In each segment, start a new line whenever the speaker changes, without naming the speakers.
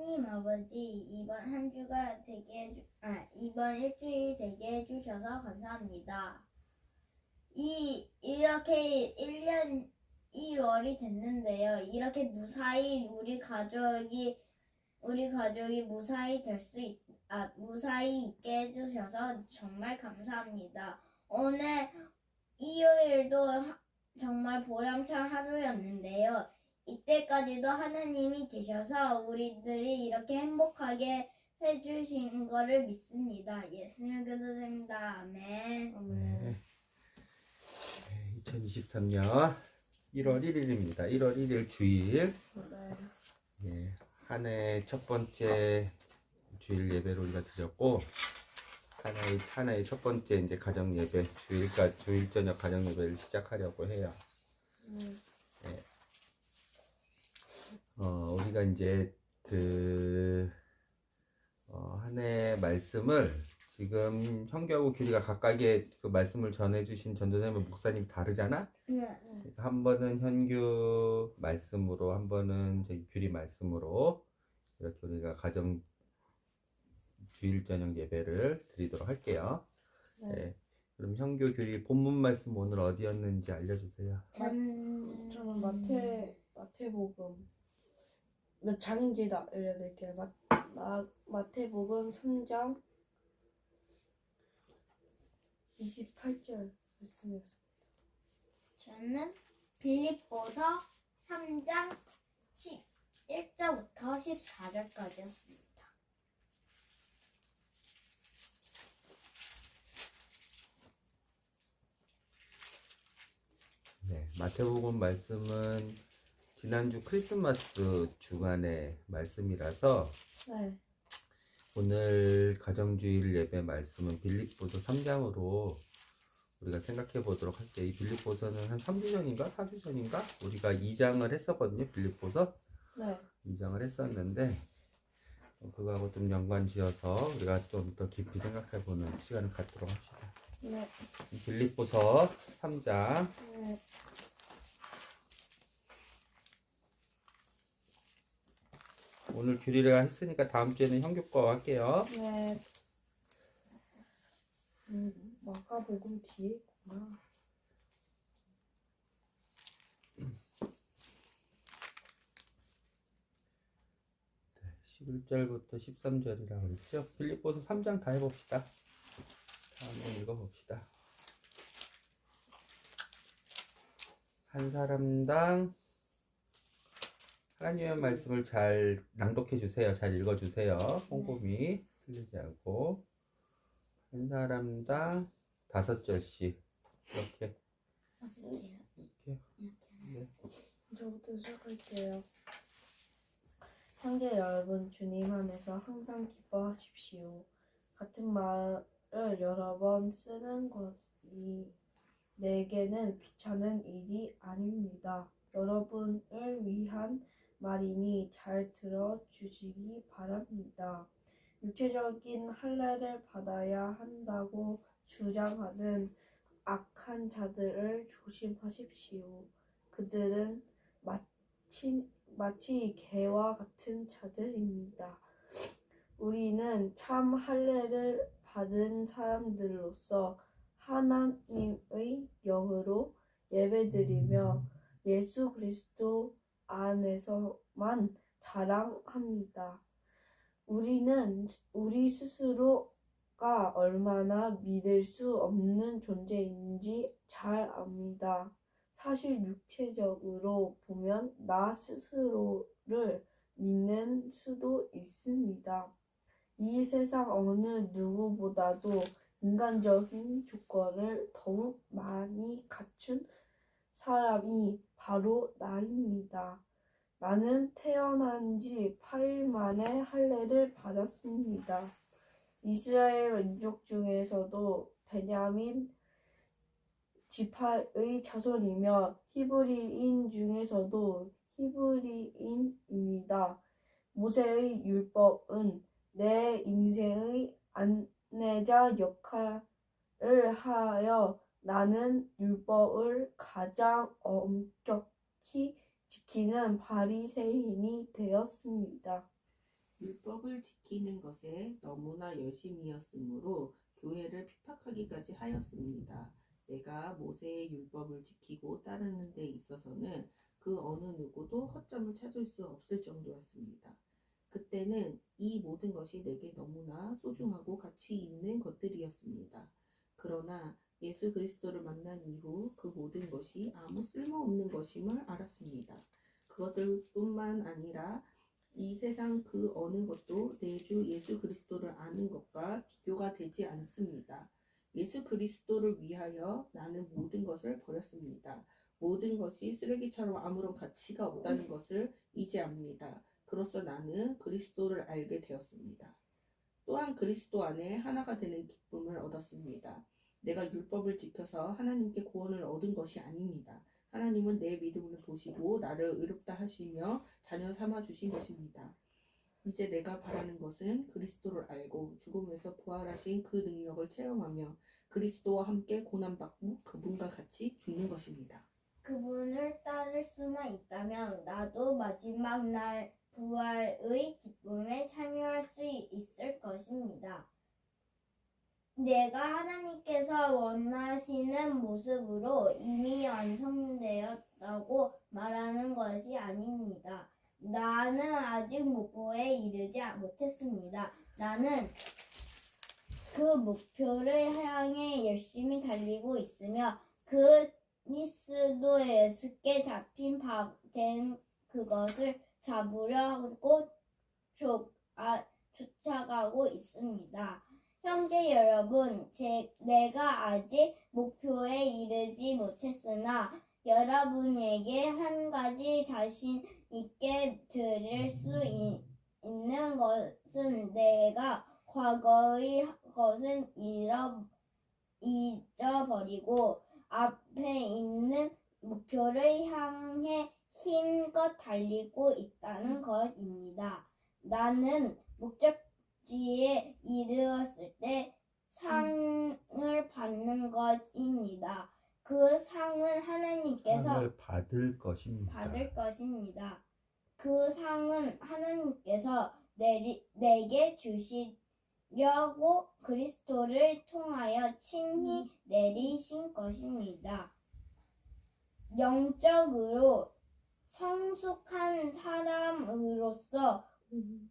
하나님 아버지, 이번 일주일 되게 해주셔서 감사합니다. 이렇게 1년 1월이 됐는데요. 이렇게 무사히 우리 가족이 무사히 있게 해주셔서 정말 감사합니다. 오늘 일요일도 정말 보람찬 하루였는데요. 이때까지도 하나님이 계셔서 우리들이 이렇게 행복하게 해주신 거를 믿습니다. 예수님 기도드립니다. 아멘.
네. 2023년 1월 1일입니다. 1월 1일 주일. 네. 한 해 첫 번째 주일 예배를 우리가 드렸고, 한 해의 첫 번째 이제 가정 예배, 주일 저녁 가정 예배를 시작하려고 해요. 네. 우리가 이제 한 해 말씀을 지금 형규하고 규리가 각각의 그 말씀을 전해주신 전도사님 목사님 다르잖아? 한 번은 현규 말씀으로, 한 번은 저기 규리 말씀으로 이렇게 우리가 가정 주일 저녁 예배를 드리도록 할게요. 네. 그럼 현규 규리 본문 말씀 오늘 어디였는지 알려주세요.
저는 마태복음 몇 장인지 알려드릴게요. 마태복음 3장 28절 말씀이었습니다.
저는 빌립보서 3장 11절부터 14절까지였습니다.
네, 마태복음 말씀은 지난주 크리스마스 주간의 말씀이라서
네.
오늘 가정주일 예배 말씀은 빌립보서 3장으로 우리가 생각해 보도록 할게요. 이 빌립보서는 한 3주 전인가 4주 전인가 우리가 2장을 했었거든요. 빌립보서
네.
2장을 했었는데 그거하고 좀 연관 지어서 우리가 좀 더 깊이 생각해 보는 시간을 갖도록 합시다.
네.
빌립보서 3장.
네.
오늘 규리가 했으니까 다음 주에는 형규 거 할게요.
네. 마가복음 뒤에 있구나.
네, 11절부터 13절이라고 그랬죠. 빌립보서 3장 다 해봅시다. 다 한번 읽어봅시다. 한 사람당 하나님의 말씀을 잘 낭독해 주세요. 잘 읽어 주세요. 꼼꼼히 틀리지 않고 한 사람당 5절씩 이렇게. 네.
저부터 시작할게요. 형제 여러분, 주님 안에서 항상 기뻐하십시오. 같은 말을 여러 번 쓰는 것이 내게는 귀찮은 일이 아닙니다. 여러분을 위한 말이니 잘 들어주시기 바랍니다. 육체적인 할례를 받아야 한다고 주장하는 악한 자들을 조심하십시오. 그들은 마치 개와 같은 자들입니다. 우리는 참 할례를 받은 사람들로서 하나님의 영으로 예배드리며 예수 그리스도 안에서만 자랑합니다. 우리는 우리 스스로가 얼마나 믿을 수 없는 존재인지 잘 압니다. 사실 육체적으로 보면 나 스스로를 믿는 수도 있습니다. 이 세상 어느 누구보다도 인간적인 조건을 더욱 많이 갖춘 사람이 바로 나입니다. 나는 태어난 지 8일 만에 할례를 받았습니다. 이스라엘 민족 중에서도 베냐민 지파의 자손이며 히브리인 중에서도 히브리인입니다. 모세의 율법은 내 인생의 안내자 역할을 하여 나는 율법을 가장 엄격히 지키는 바리새인이 되었습니다.
율법을 지키는 것에 너무나 열심이었으므로 교회를 핍박하기까지 하였습니다. 내가 모세의 율법을 지키고 따르는 데 있어서는 그 어느 누구도 허점을 찾을 수 없을 정도였습니다. 그때는 이 모든 것이 내게 너무나 소중하고 가치 있는 것들이었습니다. 그러나 예수 그리스도를 만난 이후 그 모든 것이 아무 쓸모없는 것임을 알았습니다. 그것들뿐만 아니라 이 세상 그 어느 것도 내 주 예수 그리스도를 아는 것과 비교가 되지 않습니다. 예수 그리스도를 위하여 나는 모든 것을 버렸습니다. 모든 것이 쓰레기처럼 아무런 가치가 없다는 것을 이제 압니다. 그로써 나는 그리스도를 알게 되었습니다. 또한 그리스도 안에 하나가 되는 기쁨을 얻었습니다. 내가 율법을 지켜서 하나님께 구원을 얻은 것이 아닙니다. 하나님은 내 믿음을 보시고 나를 의롭다 하시며 자녀 삼아 주신 것입니다. 이제 내가 바라는 것은 그리스도를 알고 죽음에서 부활하신 그 능력을 체험하며 그리스도와 함께 고난받고 그분과 같이 죽는 것입니다.
그분을 따를 수만 있다면 나도 마지막 날 부활의 기쁨에 참여할 수 있을 것입니다. 내가 하나님께서 원하시는 모습으로 이미 완성되었다고 말하는 것이 아닙니다. 나는 아직 목표에 이르지 못했습니다. 나는 그 목표를 향해 열심히 달리고 있으며 그리스도 예수께 잡힌 된 그것을 잡으려 하고 쫓아가고 있습니다. 형제 여러분, 내가 아직 목표에 이르지 못했으나 여러분에게 한 가지 자신 있게 드릴 수 있는 것은 내가 과거의 것은 잊어버리고 앞에 있는 목표를 향해 힘껏 달리고 있다는 것입니다. 나는 목적지에 이르렀을 때 상을 받는 것입니다. 그 상은 하나님께서
상을 받을 것입니다.
그 상은 하나님께서 내게 주시려고 그리스도를 통하여 친히 내리신 것입니다. 영적으로 성숙한 사람으로서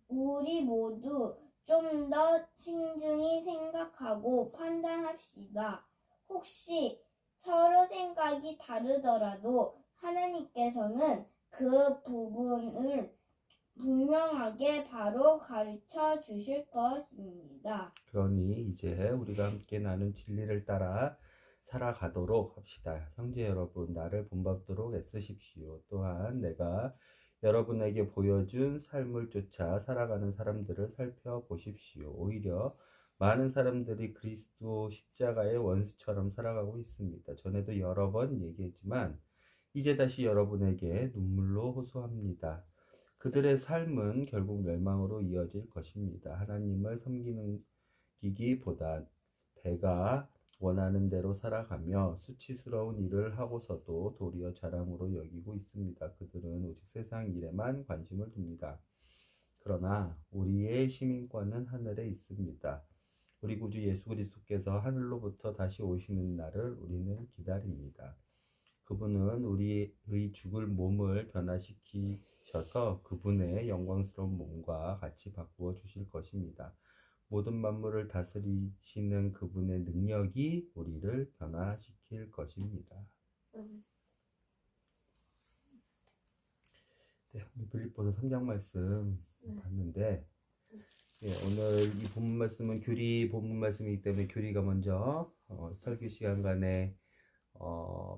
우리 모두 좀 더 신중히 생각하고 판단합시다. 혹시 서로 생각이 다르더라도 하나님께서는 그 부분을 분명하게 바로 가르쳐 주실 것입니다.
그러니 이제 우리가 함께 나눈 진리를 따라 살아가도록 합시다. 형제 여러분, 나를 본받도록 애쓰십시오. 또한 내가 여러분에게 보여준 삶을 쫓아 살아가는 사람들을 살펴보십시오. 오히려 많은 사람들이 그리스도 십자가의 원수처럼 살아가고 있습니다. 전에도 여러 번 얘기했지만 이제 다시 여러분에게 눈물로 호소합니다. 그들의 삶은 결국 멸망으로 이어질 것입니다. 하나님을 섬기는 기기보다 배가 원하는 대로 살아가며 수치스러운 일을 하고서도 도리어 자랑으로 여기고 있습니다. 그들은 오직 세상 일에만 관심을 둡니다. 그러나 우리의 시민권은 하늘에 있습니다. 우리 구주 예수 그리스도께서 하늘로부터 다시 오시는 날을 우리는 기다립니다. 그분은 우리의 죽을 몸을 변화시키셔서 그분의 영광스러운 몸과 같이 바꾸어 주실 것입니다. 모든 만물을 다스리시는 그분의 능력이 우리를 변화시킬 것입니다. 네, 우리 빌립보서 3장 말씀 봤는데 오늘 이 본문 말씀은 교리 본문 말씀이기 때문에 교리가 먼저 설교 시간간에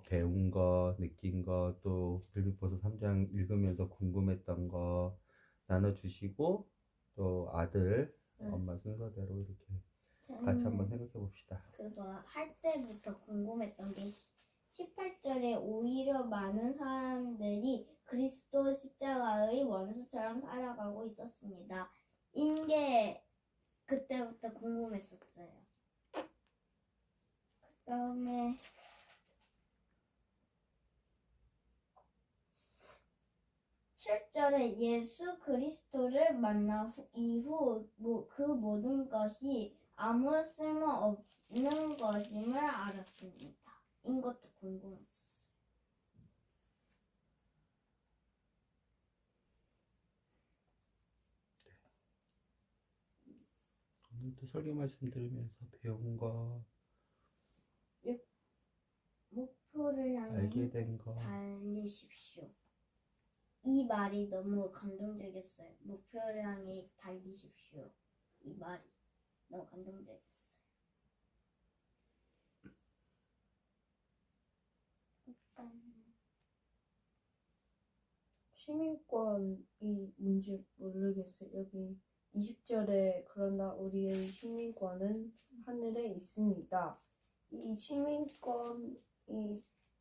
배운 거, 느낀 거, 또 빌립보서 3장 읽으면서 궁금했던 거 나눠주시고 또 아들 엄마 순서대로 이렇게 같이 한번 생각해 봅시다.
그거 할 때부터 궁금했던 게 18절에 오히려 많은 사람들이 그리스도 십자가의 원수처럼 살아가고 있었습니다. 인게 그때부터 궁금했었어요. 그 다음에 17절에 예수 그리스도를 만나 이후 그 모든 것이 아무 쓸모 없는 것임을 알았습니다. 이것도 궁금했었어요.
오늘도 설교 말씀 들으면서 배운 거,
목표를
알게
향해
된 거,
달리십시오. 이 말이 너무 감동적이었어요. 목표를 향해 달리십시오. 이 말이 너무 감동적이었어요.
시민권이 뭔지 모르겠어요. 여기 20절에 그러나 우리의 시민권은 하늘에 있습니다. 이 시민권이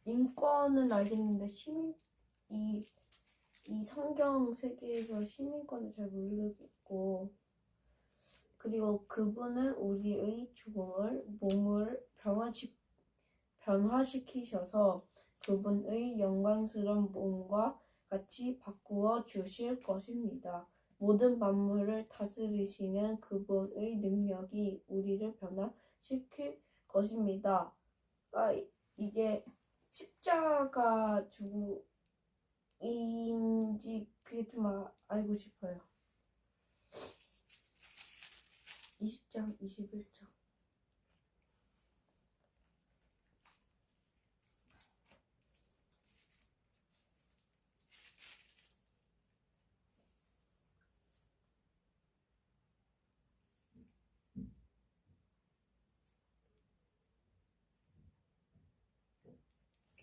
인권은 알겠는데 이 성경 세계에서 시민권을 잘 모르겠고, 그리고 그분은 우리의 죽음을 몸을 변화시키셔서 그분의 영광스러운 몸과 같이 바꾸어 주실 것입니다. 모든 만물을 다스리시는 그분의 능력이 우리를 변화시킬 것입니다. 그러니까 이게 십자가 죽음인지 그게 좀 알고 싶어요. 20장, 21장.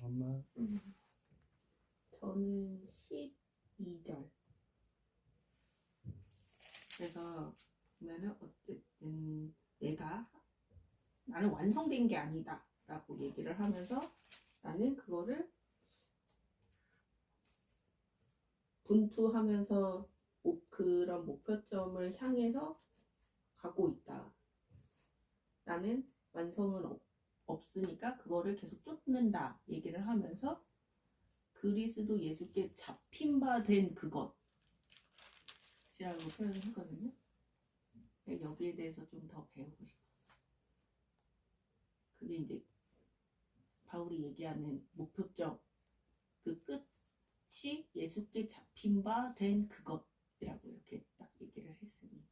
엄마.
저는 12절. 그래서 보면은 어쨌든 나는 완성된 게 아니다 라고 얘기를 하면서 나는 그거를 분투하면서 그런 목표점을 향해서 가고 있다. 나는 완성은 없으니까 그거를 계속 쫓는다 얘기를 하면서 그리스도 예수께 잡힌 바 된 그것이라고 표현을 하거든요. 여기에 대해서 좀 더 배우고 싶었어요. 그게 이제 바울이 얘기하는 목표점, 그 끝이 예수께 잡힌 바 된 그것이라고 이렇게 딱 얘기를 했으니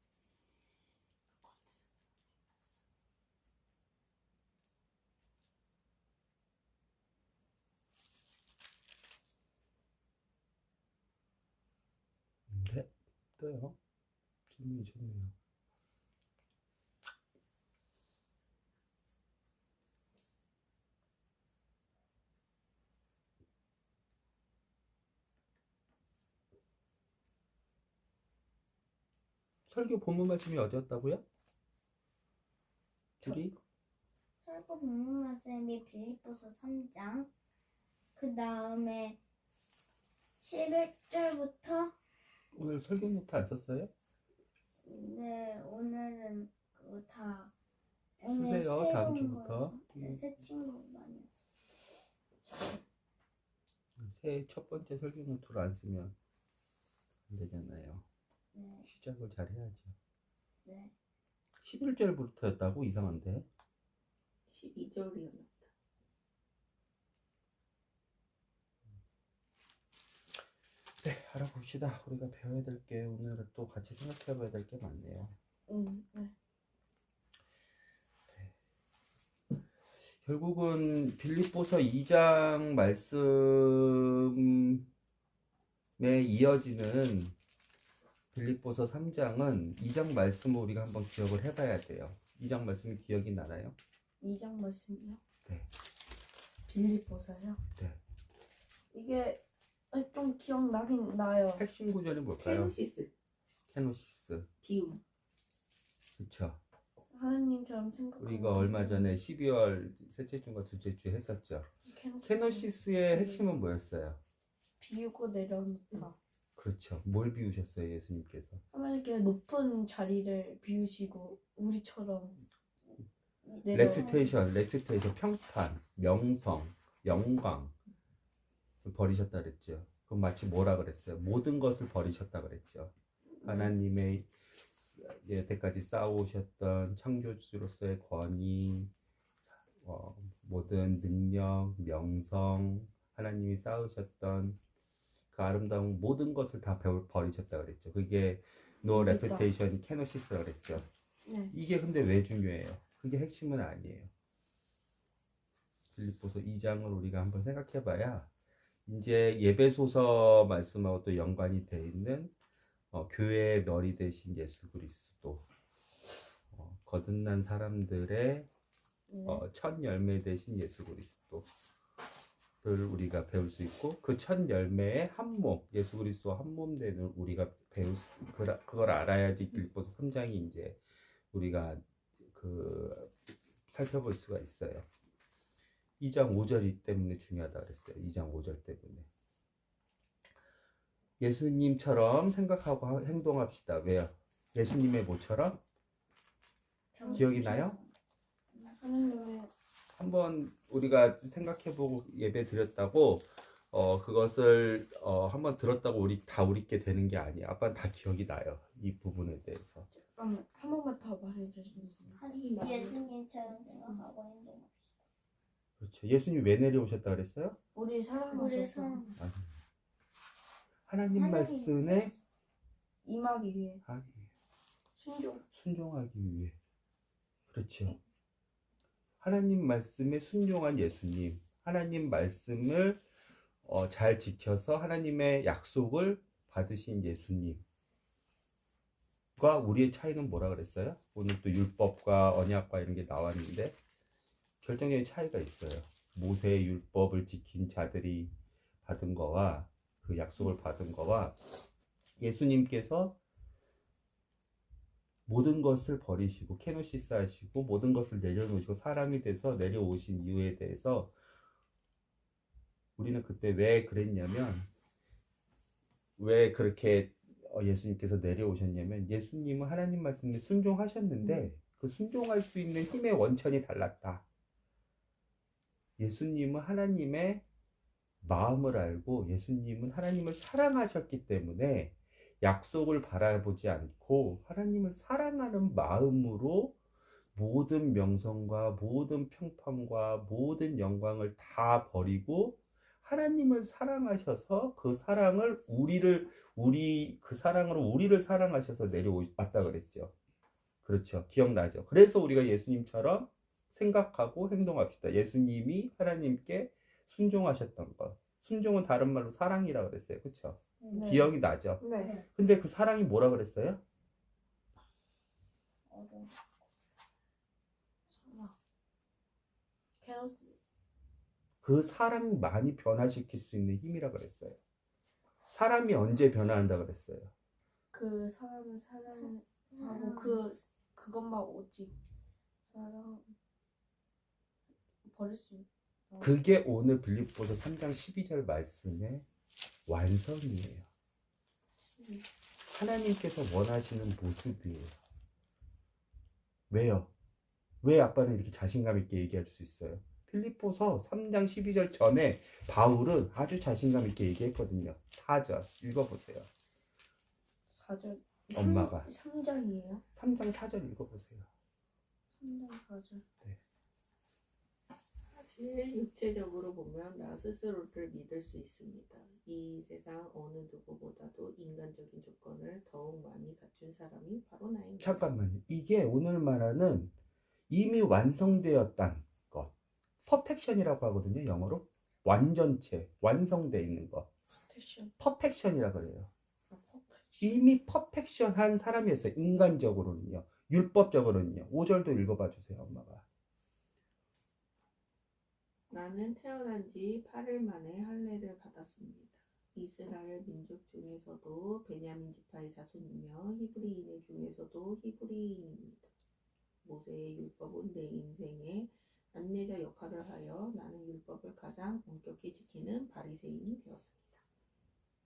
네, 또요. 질문이 좋네요. 설교 본문 말씀이 어디였다고요? 둘이?
설교 본문 말씀이 빌립보서 3장, 그 다음에 11절부터
오늘 설교 노트 안 썼어요?
네, 오늘은 그거 다
쓰세요. 다음 주부터.
네, 새 친구 많이 왔어요.
새해 첫 번째 설교 노트를 안 쓰면 안 되잖아요.
네,
시작을 잘 해야죠.
네.
11절부터였다고? 이상한데.
12절이었나 보다.
네, 알아봅시다. 우리가 배워야 될 게 오늘은 또 같이 생각해 봐야 될 게 많네요.
네.
결국은 빌립보서 2장 말씀에 이어지는 빌립보서 3장은 2장 말씀을 우리가 한번 기억을 해봐야 돼요. 2장 말씀이 기억이 나나요?
2장 말씀이요?
네.
빌립보서요?
네.
이게 좀 기억나긴 나요.
핵심 구절이 뭘까요?
케노시스,
케노시스.
비움.
그쵸.
하나님처럼 생각하는
우리가 얼마 전에 12월 셋째 주인가 둘째 주에 했었죠. 케노시스의 핵심은 뭐였어요?
비우고 내려놓다.
그렇죠. 뭘 비우셨어요, 예수님께서?
하나님께 높은 자리를 비우시고 우리처럼
레퓨테이션, 평판, 명성, 영광 버리셨다 그랬죠. 그 그건 마치 뭐라 그랬어요? 모든 것을 버리셨다 그랬죠. 하나님의 여태까지 쌓아오셨던 창조주로서의 권위, 모든 능력, 명성, 하나님이 쌓으셨던 그 아름다운 모든 것을 다 버리셨다 그랬죠. 그게 no reputation, kenosis 그랬죠.
네.
이게 근데 왜 중요해요? 그게 핵심은 아니에요. 빌립보서 2장을 우리가 한번 생각해봐야 이제 예배소서 말씀하고 또 연관이 돼 있는 교회의 멸이 되신 예수 그리스도, 거듭난 사람들의 첫 열매 되신 예수 그리스도를 우리가 배울 수 있고, 그 첫 열매의 한 몸, 예수 그리스도와 한 몸 되는 우리가 그걸 알아야지 빌립보서 3장이 이제 우리가 살펴볼 수가 있어요. 2장 5절이 때문에 중요하다 그랬어요. 2장 5절 때문에. 예수님처럼 생각하고 행동합시다. 왜요? 예수님의 뭐처럼? 기억이 나요?
하나님의
한번 우리가 생각해보고 예배 드렸다고 그것을 한번 들었다고 우리께 되는 게 아니야. 아빠는 다 기억이 나요. 이 부분에 대해서.
잠깐만 한 번만 더 말해주시겠어요?
예수님처럼 생각하고 행동합시다.
그렇죠. 예수님 왜 내려오셨다 그랬어요?
우리
우리
사랑하셔서
사랑.
아니. 하나님 말씀에
임하기 위해
순종하기 위해. 그렇죠. 하나님 말씀에 순종한 예수님, 하나님 말씀을 잘 지켜서 하나님의 약속을 받으신 예수님과 우리의 차이는 뭐라 그랬어요? 오늘 또 율법과 언약과 이런 게 나왔는데 결정적인 차이가 있어요. 모세의 율법을 지킨 자들이 받은 거와 그 약속을 받은 거와 예수님께서 모든 것을 버리시고 케노시스 하시고 모든 것을 내려놓으시고 사람이 돼서 내려오신 이유에 대해서 우리는 그때 왜 그랬냐면, 왜 그렇게 예수님께서 내려오셨냐면, 예수님은 하나님 말씀에 순종하셨는데 그 순종할 수 있는 힘의 원천이 달랐다. 예수님은 하나님의 마음을 알고 예수님은 하나님을 사랑하셨기 때문에 약속을 바라보지 않고 하나님을 사랑하는 마음으로 모든 명성과 모든 평판과 모든 영광을 다 버리고 하나님을 사랑하셔서 그 사랑을 그 사랑으로 우리를 사랑하셔서 내려왔다 그랬죠. 그렇죠. 기억나죠? 그래서 우리가 예수님처럼 생각하고 행동합시다. 예수님이 하나님께 순종하셨던 것. 순종은 다른 말로 사랑이라고 그랬어요. 그렇죠?
네.
기억이 나죠?
네.
근데 그 사랑이 뭐라 그랬어요?
케노스
그 사람이 많이 변화시킬 수 있는 힘이라 그랬어요. 사람이 언제 변화한다 그랬어요?
그 사람은 사랑하고 그것만 오직 사랑 버릴 수 있다.
그게 오늘 빌립보서 3장 12절 말씀의 완성이에요. 하나님께서 원하시는 모습이에요. 왜요? 왜 아빠는 이렇게 자신감 있게 얘기할 수 있어요? 빌립보서 3장 12절 전에 바울은 아주 자신감 있게 얘기했거든요. 4절 읽어보세요.
4절
엄마가
3장이에요?
3장 4절 읽어보세요.
3장 4절.
사실 육체적으로 보면 나 스스로를 믿을 수 있습니다. 이 세상 어느 누구보다도 인간적인 조건을 더욱 많이 갖춘 사람이 바로 나입니다.
잠깐만요. 이게 오늘 말하는 이미 완성되었단 것. 퍼펙션이라고 하거든요. 영어로. 완전체, 완성되어 있는 것. 퍼펙션이라 그래요. 이미 퍼펙션한 사람이었어요. 인간적으로는요. 율법적으로는요. 5절도 읽어봐 주세요. 엄마가.
나는 태어난 지 8일 만에 할례를 받았습니다. 이스라엘 민족 중에서도 베냐민 지파의 자손이며 히브리인의 중에서도 히브리인입니다. 모세의 율법은 내 인생의 안내자 역할을 하여 나는 율법을 가장 엄격히 지키는 바리새인이 되었습니다.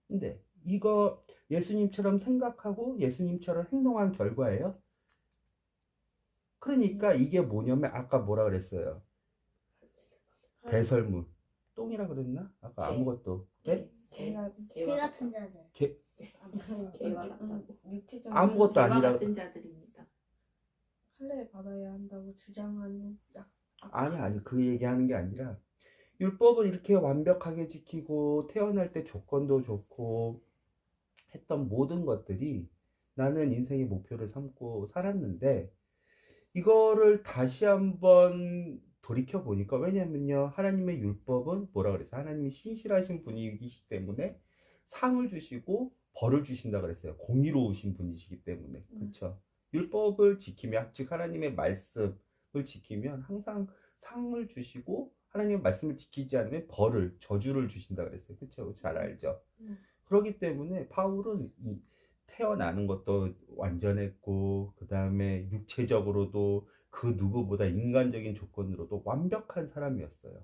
근데 이거 예수님처럼 생각하고 예수님처럼 행동한 결과예요. 그러니까 이게 뭐냐면 아까 뭐라 그랬어요? 배설물. 똥이라 그랬나? 아까
네.
아무것도. 네?
개
개 같은 자들.
개와 같다고.
육체적인
아무것도
개와
아니라
같은 자들입니다.
할례를 받아야 한다고 주장하는
아니 그 얘기하는 게 아니라 율법을 이렇게 완벽하게 지키고 태어날 때 조건도 좋고 했던 모든 것들이 나는 인생의 목표를 삼고 살았는데 이거를 다시 한번 돌이켜 보니까 왜냐면요 하나님의 율법은 뭐라 그랬어요? 하나님이 신실하신 분이시기 때문에 상을 주시고 벌을 주신다 그랬어요. 공의로우신 분이시기 때문에 그렇죠. 율법을 지키면 즉 하나님의 말씀을 지키면 항상 상을 주시고 하나님의 말씀을 지키지 않으면 벌을 저주를 주신다 그랬어요. 그렇죠? 잘 알죠. 그렇기 때문에 바울은 이 태어나는 것도 완전했고 그 다음에 육체적으로도 그 누구보다 인간적인 조건으로도 완벽한 사람이었어요.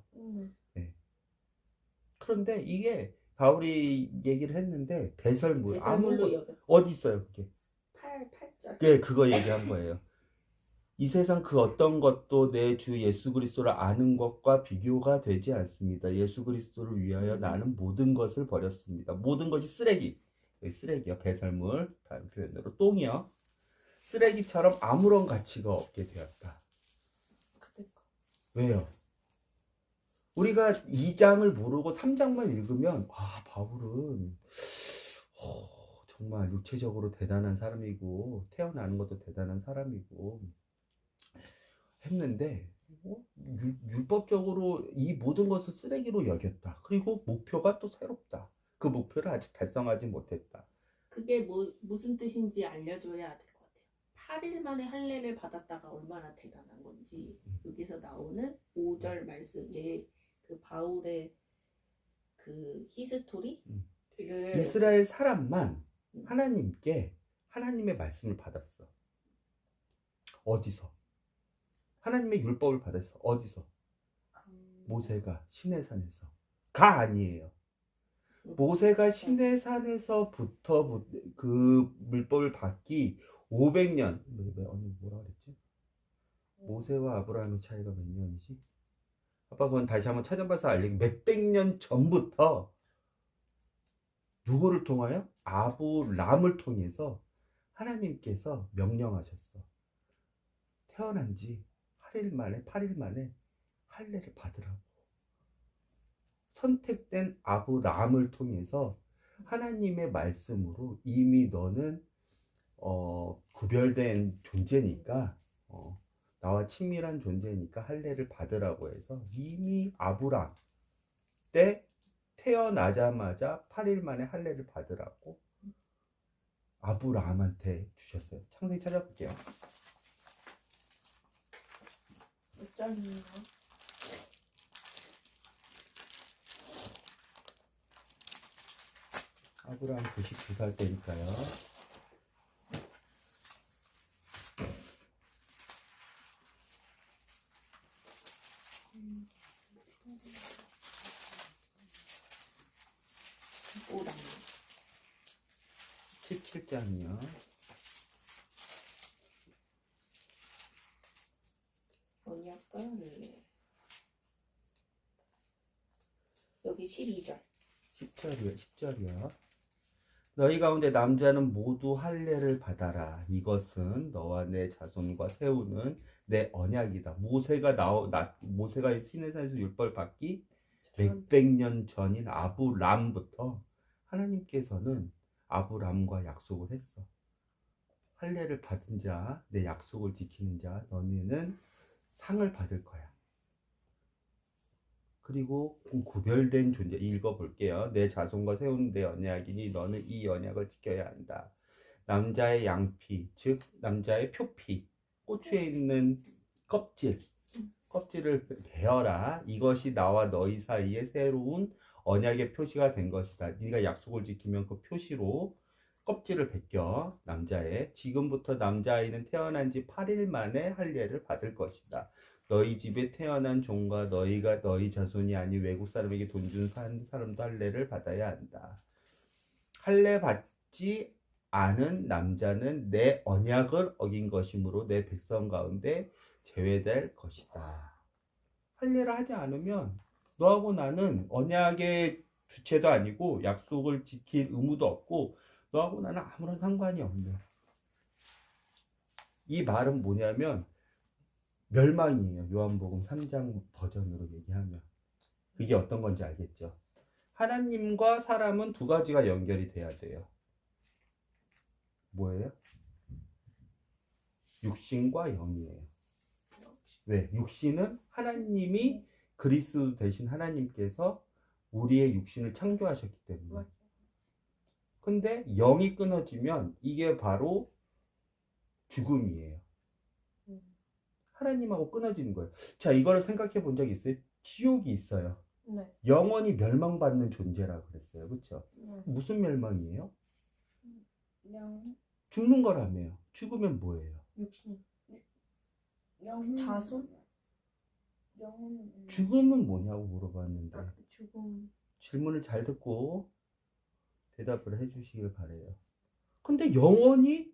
네. 그런데 이게 바울이 얘기를 했는데 배설물
배설물로 여겼.
어디 있어요 그게?
8절.
네, 그거 얘기한 거예요. 이 세상 그 어떤 것도 내 주 예수 그리스도를 아는 것과 비교가 되지 않습니다. 예수 그리스도를 위하여 나는 모든 것을 버렸습니다. 모든 것이 쓰레기. 쓰레기요. 배설물. 다른 표현으로 똥이요. 쓰레기처럼 아무런 가치가 없게 되었다. 왜요? 우리가 2장을 모르고 3장만 읽으면 바울은 정말 육체적으로 대단한 사람이고 태어나는 것도 대단한 사람이고 했는데 율법적으로 이 모든 것을 쓰레기로 여겼다. 그리고 목표가 또 새롭다. 그 목표를 아직 달성하지 못했다.
그게 무슨 뜻인지 알려줘야 될 것 같아요. 8일 만에 할례를 받았다가 얼마나 대단한 건지 여기서 나오는 5절 말씀에 그 바울의 그 히스토리를
이스라엘 사람만 하나님께 하나님의 말씀을 받았어. 어디서? 하나님의 율법을 받았어. 어디서? 모세가 시내산에서. 가 아니에요. 모세가 시내산에서부터 그 율법을 받기 500년. 뭐라 그랬지? 모세와 아브라함의 차이가 몇 년이지? 아빠 그건 다시 한번 찾아봐서 알리기 몇백 년 전부터 누구를 통하여? 아브람을 통해서 하나님께서 명령하셨어. 태어난 지 8일 만에 할례를 받으라고. 선택된 아브람을 통해서 하나님의 말씀으로 이미 너는 구별된 존재니까 나와 친밀한 존재니까 할례를 받으라고 해서 이미 아브람 때 태어나자마자 8일 만에 할례를 받으라고 아브람한테 주셨어요. 창세기 찾아볼게요.
몇 장이에요?
아브람 92살 때니까요.
오랑
17장이요.
언약과 할례. 여기 12절.
10절이요. 너희 가운데 남자는 모두 할례를 받아라. 이것은 너와 내 자손과 세우는 내 언약이다. 모세가 시내산에서 율법을 받기 몇백 년 전인 아브람부터 하나님께서는 아브람과 약속을 했어. 할례를 받은 자, 내 약속을 지키는 자, 너희는 상을 받을 거야. 그리고 구별된 존재 읽어볼게요. 내 자손과 세우는 내 언약이니 너는 이 언약을 지켜야 한다. 남자의 양피, 즉 남자의 표피, 꼬추에 있는 껍질을 베어라. 이것이 나와 너희 사이에 새로운 언약의 표시가 된 것이다. 네가 약속을 지키면 그 표시로 껍질을 벗겨. 남자의 지금부터 남자아이는 태어난 지 8일 만에 할례를 받을 것이다. 너희 집에 태어난 종과 너희가 너희 자손이 아닌 외국 사람에게 돈 준 사람도 할례를 받아야 한다. 할례 받지 않은 남자는 내 언약을 어긴 것이므로 내 백성 가운데 제외될 것이다. 할례를 하지 않으면 너하고 나는 언약의 주체도 아니고 약속을 지킬 의무도 없고 너하고 나는 아무런 상관이 없는 이 말은 뭐냐면 멸망이에요. 요한복음 3장 버전으로 얘기하면 그게 어떤 건지 알겠죠? 하나님과 사람은 두 가지가 연결이 돼야 돼요. 뭐예요? 육신과 영이에요. 왜? 육신은 하나님이 그리스도 되신 하나님께서 우리의 육신을 창조하셨기 때문에. 근데 영이 끊어지면 이게 바로 죽음이에요. 하나님하고 끊어지는 거예요. 자, 이거를 생각해 본 적 있어요? 지옥이 있어요.
네.
영원히 멸망받는 존재라고 그랬어요. 그렇죠?
네.
무슨 멸망이에요?
영,
죽는 거라며요. 죽으면 뭐예요?
육신.
영,
자손?
영은
죽음은 뭐냐고 물어봤는데
죽음.
질문을 잘 듣고 대답을 해주시길 바래요. 근데 영원히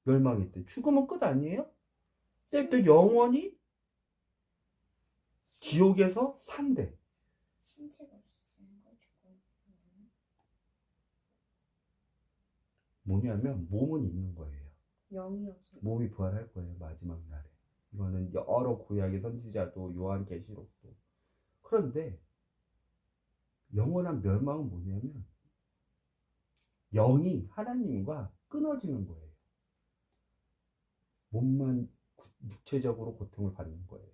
멸망했대. 죽으면 끝 아니에요? 근데 또 영원히 지옥에서 산대.
신체가 없어지는 거죠.
뭐냐면 몸은 있는 거예요.
영이 없어.
몸이 부활할 거예요. 마지막 날에. 이거는 여러 구약의 선지자도 요한계시록도. 그런데 영원한 멸망은 뭐냐면 영이 하나님과 끊어지는 거예요. 몸만 육체적으로 고통을 받는 거예요.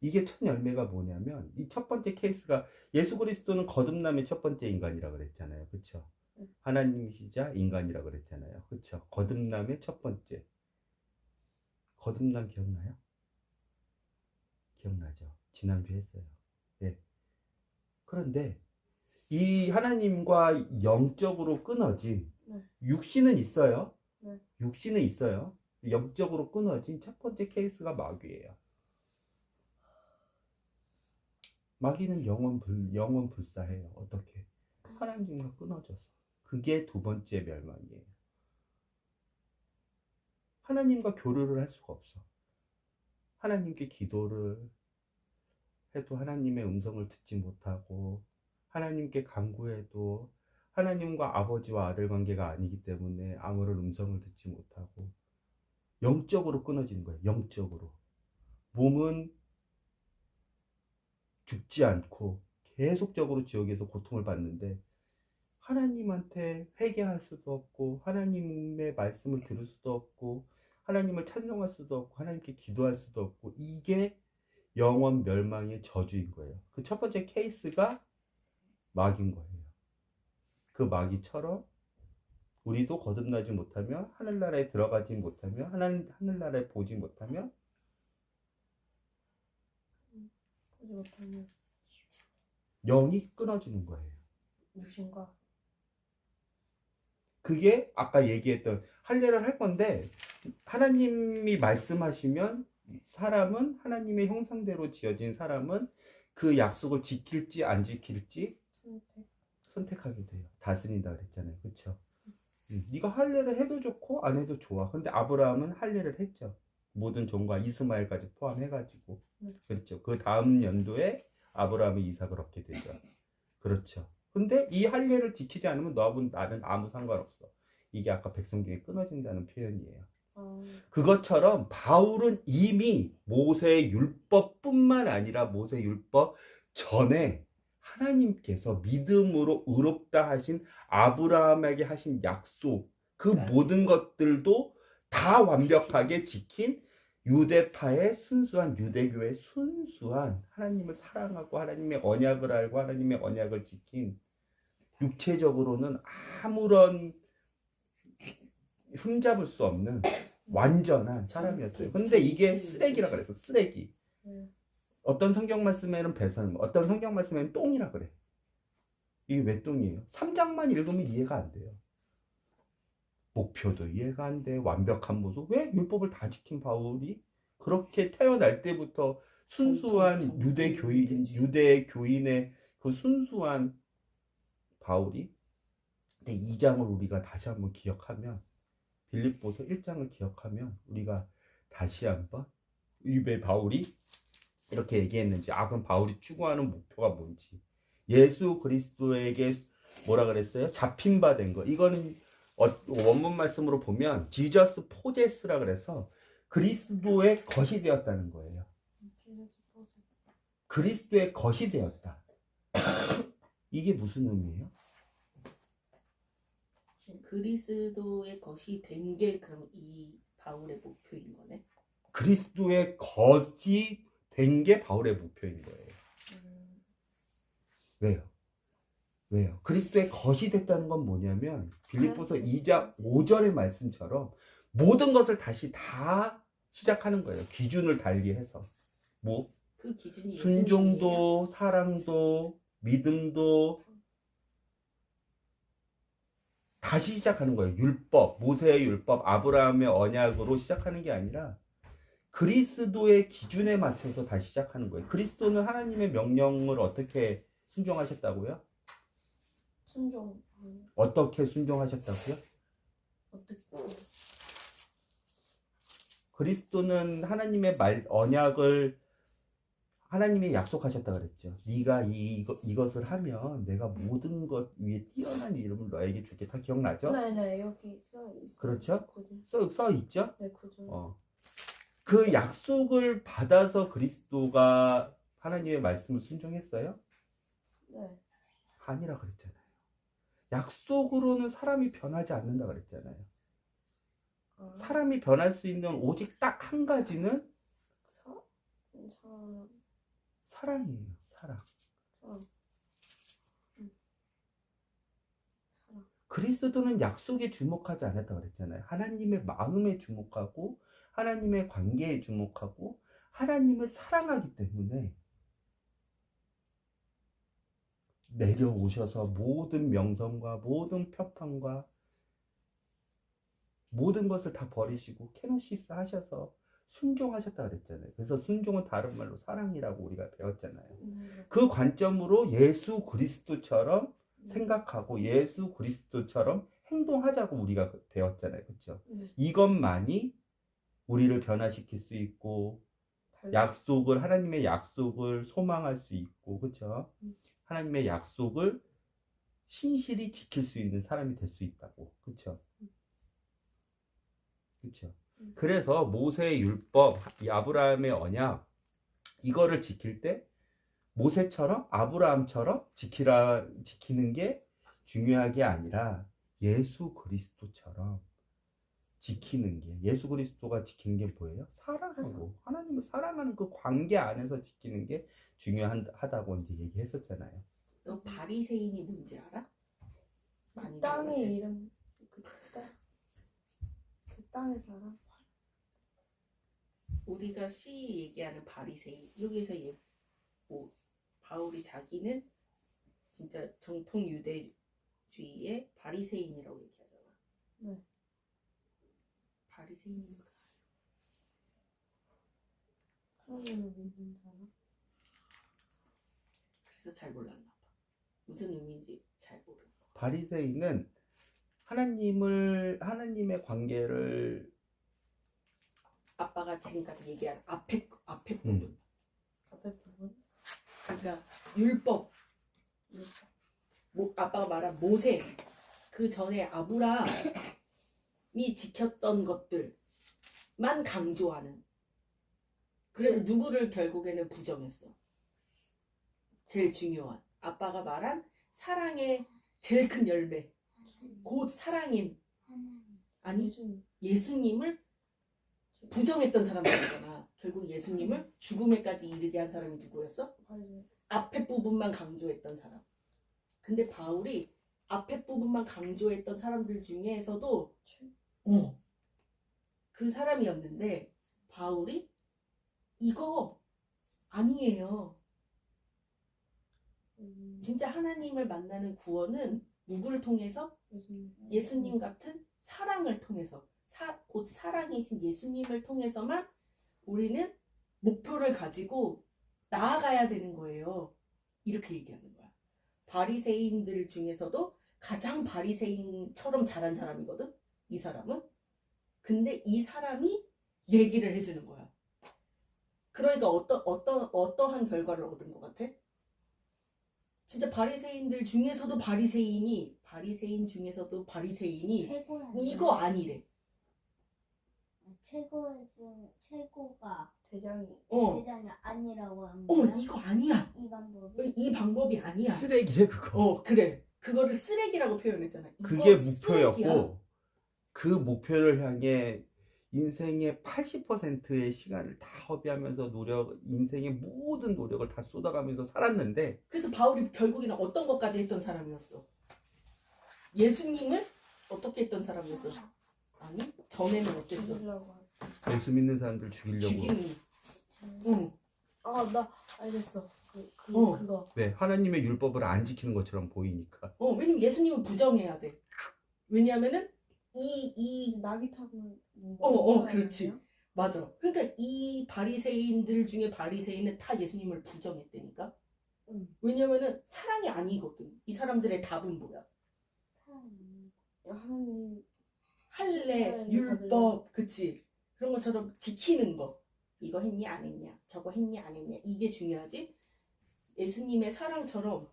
이게 첫 열매가 뭐냐면 이 첫 번째 케이스가 예수 그리스도는 거듭남의 첫 번째 인간이라 그랬잖아요. 그렇죠? 하나님이시자 인간이라 그랬잖아요. 그렇죠? 거듭남의 첫 번째. 거듭남 기억나요? 기억나죠? 지난주에 했어요. 네. 그런데 이 하나님과 영적으로 끊어진 육신은 있어요. 육신은 있어요. 영적으로 끊어진 첫 번째 케이스가 마귀예요. 마귀는 영원 불사해요. 어떻게? 하나님과 끊어져서. 그게 두 번째 멸망이에요. 하나님과 교류를 할 수가 없어. 하나님께 기도를 해도 하나님의 음성을 듣지 못하고 하나님께 간구해도 하나님과 아버지와 아들 관계가 아니기 때문에 아무런 음성을 듣지 못하고 영적으로 끊어지는 거예요. 영적으로. 몸은 죽지 않고 계속적으로 지옥에서 고통을 받는데 하나님한테 회개할 수도 없고 하나님의 말씀을 들을 수도 없고 하나님을 찬송할 수도 없고 하나님께 기도할 수도 없고 이게 영원 멸망의 저주인 거예요. 그 첫 번째 케이스가 마귀인 거예요. 그 마귀처럼 우리도 거듭나지 못하면 하늘나라에 들어가지 못하면 하늘나라에 보지 못하면 영이 끊어지는 거예요.
육신과
그게 아까 얘기했던 할례를 할 건데 하나님이 말씀하시면 사람은 하나님의 형상대로 지어진 사람은 그 약속을 지킬지 안 지킬지 선택하게 돼요. 다스린다 그랬잖아요. 그렇죠? 네가 할례를 해도 좋고 안 해도 좋아. 근데 아브라함은 할례를 했죠. 모든 종과 이스마엘까지 포함해가지고. 그렇죠. 그 다음 연도에 아브라함이 이삭을 얻게 되죠. 그렇죠. 근데 이 할례를 지키지 않으면 너하고 나는 아무 상관없어. 이게 아까 백성 중에 끊어진다는 표현이에요. 그것처럼 바울은 이미 모세의 율법뿐만 아니라 모세의 율법 전에 하나님께서 믿음으로 의롭다 하신 아브라함에게 하신 약속 그 모든 것들도 다 완벽하게 지킨 유대파의 순수한 유대교의 순수한 하나님을 사랑하고 하나님의 언약을 알고 하나님의 언약을 지킨 육체적으로는 아무런 흠잡을 수 없는 완전한 사람이었어요. 근데 이게 쓰레기라 그랬어. 쓰레기. 어떤 성경 말씀에는 배설물, 어떤 성경 말씀에는 똥이라 그래. 이게 왜 똥이에요? 3장만 읽으면 이해가 안 돼요. 목표도 이해가 안 돼. 완벽한 모습. 왜 율법을 다 지킨 바울이 그렇게 태어날 때부터 순수한 유대교인의 그 순수한 바울이 근데 2장을 우리가 다시 한번 기억하면 빌립보서 1장을 기억하면 우리가 다시 한번 왜 바울이 이렇게 얘기했는지, 그럼 바울이 추구하는 목표가 뭔지, 예수 그리스도에게 뭐라 그랬어요? 잡힌 바 된 거. 이거는 원문 말씀으로 보면 지저스 포제스라 그래서 그리스도의 것이 되었다는 거예요. 그리스도의 것이 되었다. 이게 무슨 의미예요?
그리스도의 것이 된 게 그럼 이 바울의 목표인 거네.
그리스도의 것이 된 게 바울의 목표인 거예요. 왜요? 왜요? 그리스도의 것이 됐다는 건 뭐냐면 빌립보서 2장 5절의 말씀처럼 모든 것을 다시 다 시작하는 거예요. 기준을 달리해서. 뭐?
그 기준이
순종도, 사랑도, 믿음도 다시 시작하는 거예요. 율법, 모세의 율법, 아브라함의 언약으로 시작하는 게 아니라 그리스도의 기준에 맞춰서 다시 시작하는 거예요. 그리스도는 하나님의 명령을 어떻게 순종하셨다고요?
순종.
어떻게 순종하셨다고요?
어떻게?
그리스도는 하나님의 언약을 하나님이 약속하셨다 그랬죠. 네가 이것을 하면 내가 모든 것 위에 뛰어난 이름을 너에게 줄게. 다 기억나죠?
네네, 여기 써 있어요.
그렇죠?
구절.
써 있죠?
네, 구절.
그 약속을 받아서 그리스도가 하나님의 말씀을 순종했어요?
네.
아니라 그랬잖아요. 약속으로는 사람이 변하지 않는다 그랬잖아요. 사람이 변할 수 있는 오직 딱 한 가지는 사랑이에요. 사랑. 그리스도는 약속에 주목하지 않았다 그랬잖아요. 하나님의 마음에 주목하고 하나님의 관계에 주목하고 하나님을 사랑하기 때문에 내려오셔서 모든 명성과 모든 표판과 모든 것을 다 버리시고 케노시스 하셔서 순종하셨다 그랬잖아요. 그래서 순종은 다른 말로 사랑이라고 우리가 배웠잖아요. 그 관점으로 예수 그리스도처럼 생각하고 예수 그리스도처럼 행동하자고 우리가 배웠잖아요. 그렇죠? 이것만이 우리를 변화시킬 수 있고 하나님의 약속을 소망할 수 있고, 그렇죠? 하나님의 약속을 신실히 지킬 수 있는 사람이 될 수 있다고. 그렇죠? 그렇죠? 그래서 모세의 율법, 이 아브라함의 언약, 이거를 지킬 때 모세처럼 아브라함처럼 지키는 게 중요한 게 아니라 예수 그리스도처럼 지키는 게, 예수 그리스도가 지키는 게 뭐예요? 사랑하고 하나님을 사랑하는 그 관계 안에서 지키는 게 중요하다고 이제 얘기했었잖아요.
너 바리새인이 뭔지 알아?
그 땅의 이름, 그 땅의 사람.
우리가 쉬 얘기하는 바리새인, 여기서 바울이 자기는 진짜 정통 유대주의의 바리새인이라고 얘기하잖아.
네.
바리새인인가?
하나님을 믿는 사람.
그래서 잘 몰랐나 봐. 무슨 의미인지 잘 모르는 거.
바리새인은 하나님의 관계를
아빠가 지금까지 얘기한 앞에 부분.
앞에 부분.
그러니까 율법. 아빠가 말한 모세. 그 전에 아브라함이 지켰던 것들만 강조하는. 그래서 누구를 결국에는 부정했어. 제일 중요한. 아빠가 말한 사랑의 제일 큰 열매. 곧 사랑인. 아니, 예수님을 부정했던 사람들이잖아. 결국 예수님을 죽음에까지 이르게 한 사람이 누구였어? 앞에 부분만 강조했던 사람. 근데 바울이 앞에 부분만 강조했던 사람들 중에서도 그 사람이었는데 바울이 이거 아니에요. 진짜 하나님을 만나는 구원은 누구를 통해서? 예수님 같은 사랑을 통해서, 곧 사랑이신 예수님을 통해서만 우리는 목표를 가지고 나아가야 되는 거예요. 이렇게 얘기하는 거야. 바리새인들 중에서도 가장 바리새인처럼 잘한 사람이거든, 이 사람은. 근데 이 사람이 얘기를 해주는 거야.
그러니까 어떠한 결과를 얻은 것 같아? 진짜 바리새인들 중에서도 바리새인 중에서도 바리새인이
최고야.
이거 아니래.
최고가
대장이
대장이 아니라고 하는 거야.
이거 아니야.
이 방법이.
이 방법이 아니야.
쓰레기래 그거.
그래. 그거를 쓰레기라고 표현했잖아. 이거
그게
쓰레기야.
목표였고 그 목표를 향해 인생의 80%의 시간을 다 허비하면서 인생의 모든 노력을 다 쏟아가면서 살았는데
그래서 바울이 결국에는 어떤 것까지 했던 사람이었어? 예수님을 어떻게 했던 사람이었어? 아니, 전에는 어땠어?
죽이려고 하는.
예수 믿는 사람들 죽이려고.
죽이는. 응.
나 알겠어. 그거.
네, 하나님의 율법을 안 지키는 것처럼 보이니까.
왜냐면 예수님은 부정해야 돼. 왜냐면은
낙이 타는
그렇지. 맞아. 그러니까 이 바리새인들 중에 바리새인은 다 예수님을 부정했다니까. 왜냐면은 사랑이 아니거든. 이 사람들의 답은 뭐야?
하나님
할례, 율법, 그치? 그런 것처럼 지키는 거. 이거 했냐 안 했냐, 저거 했냐 안 했냐, 이게 중요하지. 예수님의 사랑처럼